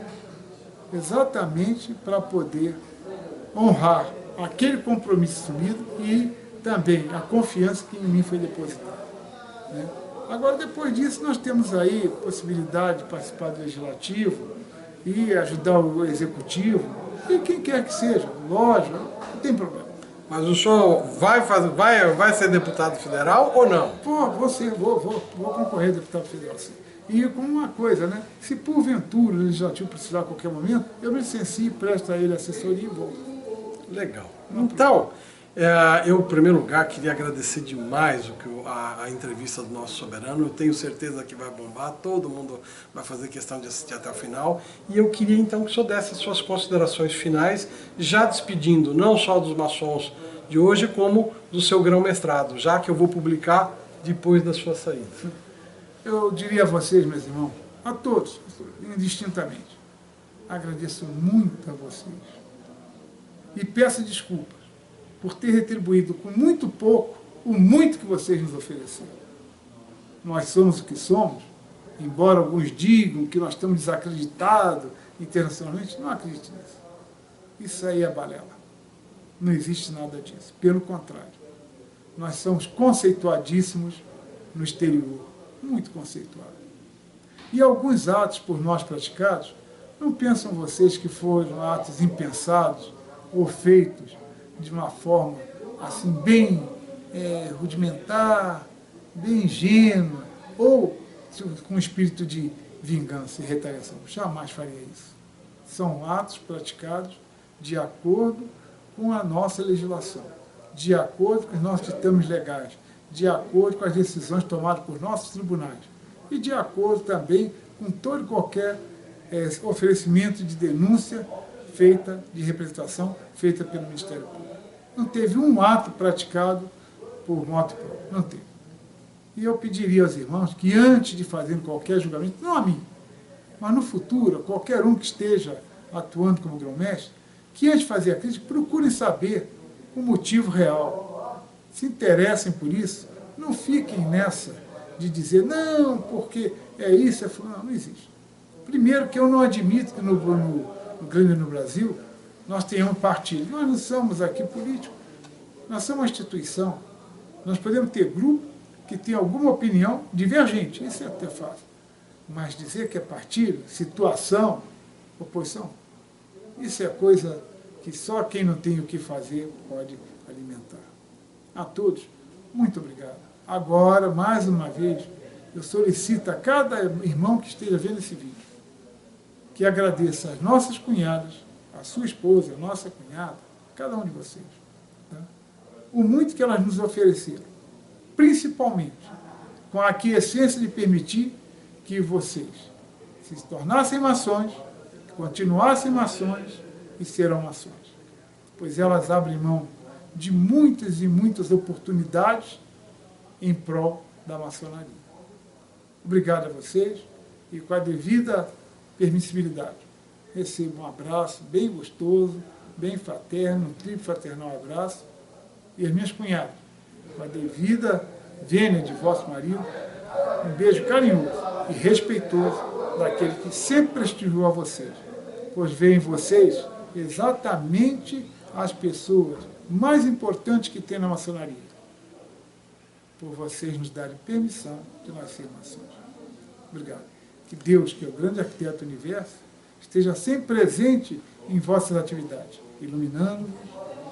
Exatamente para poder honrar aquele compromisso assumido e também a confiança que em mim foi depositada. Né? Agora, depois disso, nós temos aí possibilidade de participar do Legislativo e ajudar o Executivo, e quem quer que seja, lógico, não tem problema. Mas o senhor vai ser deputado federal ou não? Vou concorrer a deputado federal, sim. E com uma coisa, né? Se porventura o Legislativo precisar a qualquer momento, eu me licencio, presto a ele assessoria e vou. Legal. Então, eu, em primeiro lugar, queria agradecer demais a entrevista do nosso soberano. Eu tenho certeza que vai bombar, todo mundo vai fazer questão de assistir até o final. E eu queria, então, que o senhor desse as suas considerações finais, já despedindo não só dos maçons de hoje, como do seu grão-mestrado, já que eu vou publicar depois da sua saída. Eu diria a vocês, meus irmãos, a todos, indistintamente, agradeço muito a vocês. E peço desculpas por ter retribuído com muito pouco o muito que vocês nos ofereceram. Nós somos o que somos, embora alguns digam que nós estamos desacreditados internacionalmente, não acredite nisso. Isso aí é balela. Não existe nada disso. Pelo contrário, nós somos conceituadíssimos no exterior, muito conceituados. E alguns atos por nós praticados, não pensam vocês que foram atos impensados ou feitos de uma forma assim bem rudimentar, bem ingênua, ou com espírito de vingança e retaliação. Jamais faria isso. São atos praticados de acordo com a nossa legislação, de acordo com os nossos ditames legais, de acordo com as decisões tomadas por nossos tribunais e de acordo também com todo e qualquer oferecimento de denúncia feita, de representação feita pelo Ministério Público. Não teve um ato praticado por motu proprio, não teve. E eu pediria aos irmãos que antes de fazer qualquer julgamento, não a mim, mas no futuro, qualquer um que esteja atuando como grão-mestre, que antes de fazer a crítica, procurem saber o motivo real. Se interessem por isso, não fiquem nessa de dizer, não, porque é isso, é fulano. Não existe. Primeiro que eu não admito que no Grêmio no Brasil nós tenhamos partido. Nós não somos aqui políticos. Nós somos uma instituição. Nós podemos ter grupo que tem alguma opinião divergente. Isso é até fácil. Mas dizer que é partido, situação, oposição, isso é coisa que só quem não tem o que fazer pode alimentar. A todos, muito obrigado. Agora, mais uma vez, eu solicito a cada irmão que esteja vendo esse vídeo que agradeça às nossas cunhadas, a sua esposa, a nossa cunhada, cada um de vocês, tá? O muito que elas nos ofereceram, principalmente com a aquiescência de permitir que vocês se tornassem maçons, continuassem maçons e serão maçons, pois elas abrem mão de muitas e muitas oportunidades em prol da maçonaria. Obrigado a vocês e com a devida permissibilidade. Recebo um abraço bem gostoso, bem fraterno, um triplo fraternal abraço, e as minhas cunhadas, com a devida vênia de vosso marido, um beijo carinhoso e respeitoso daquele que sempre prestigiou a vocês, pois vê em vocês exatamente as pessoas mais importantes que tem na maçonaria, por vocês nos darem permissão de nós sermos maçons. Obrigado. Que Deus, que é o grande arquiteto do universo, esteja sempre presente em vossas atividades, iluminando-vos,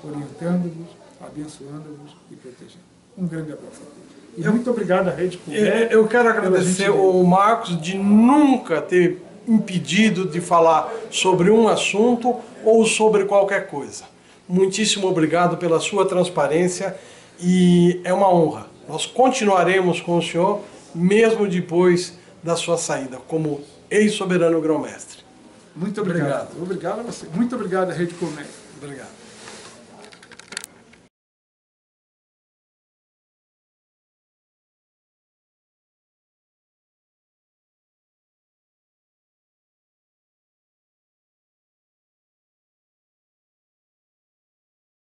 orientando-vos, abençoando-vos e protegendo. Um grande abraço a todos. E muito obrigado à Rede Comer. Eu quero agradecer ao Marcos de nunca ter impedido de falar sobre um assunto ou sobre qualquer coisa. Muitíssimo obrigado pela sua transparência e é uma honra. Nós continuaremos com o senhor mesmo depois da sua saída, como ex-soberano grão-mestre. Muito obrigado. Obrigado a você. Muito obrigado à Rede Comer. Obrigado.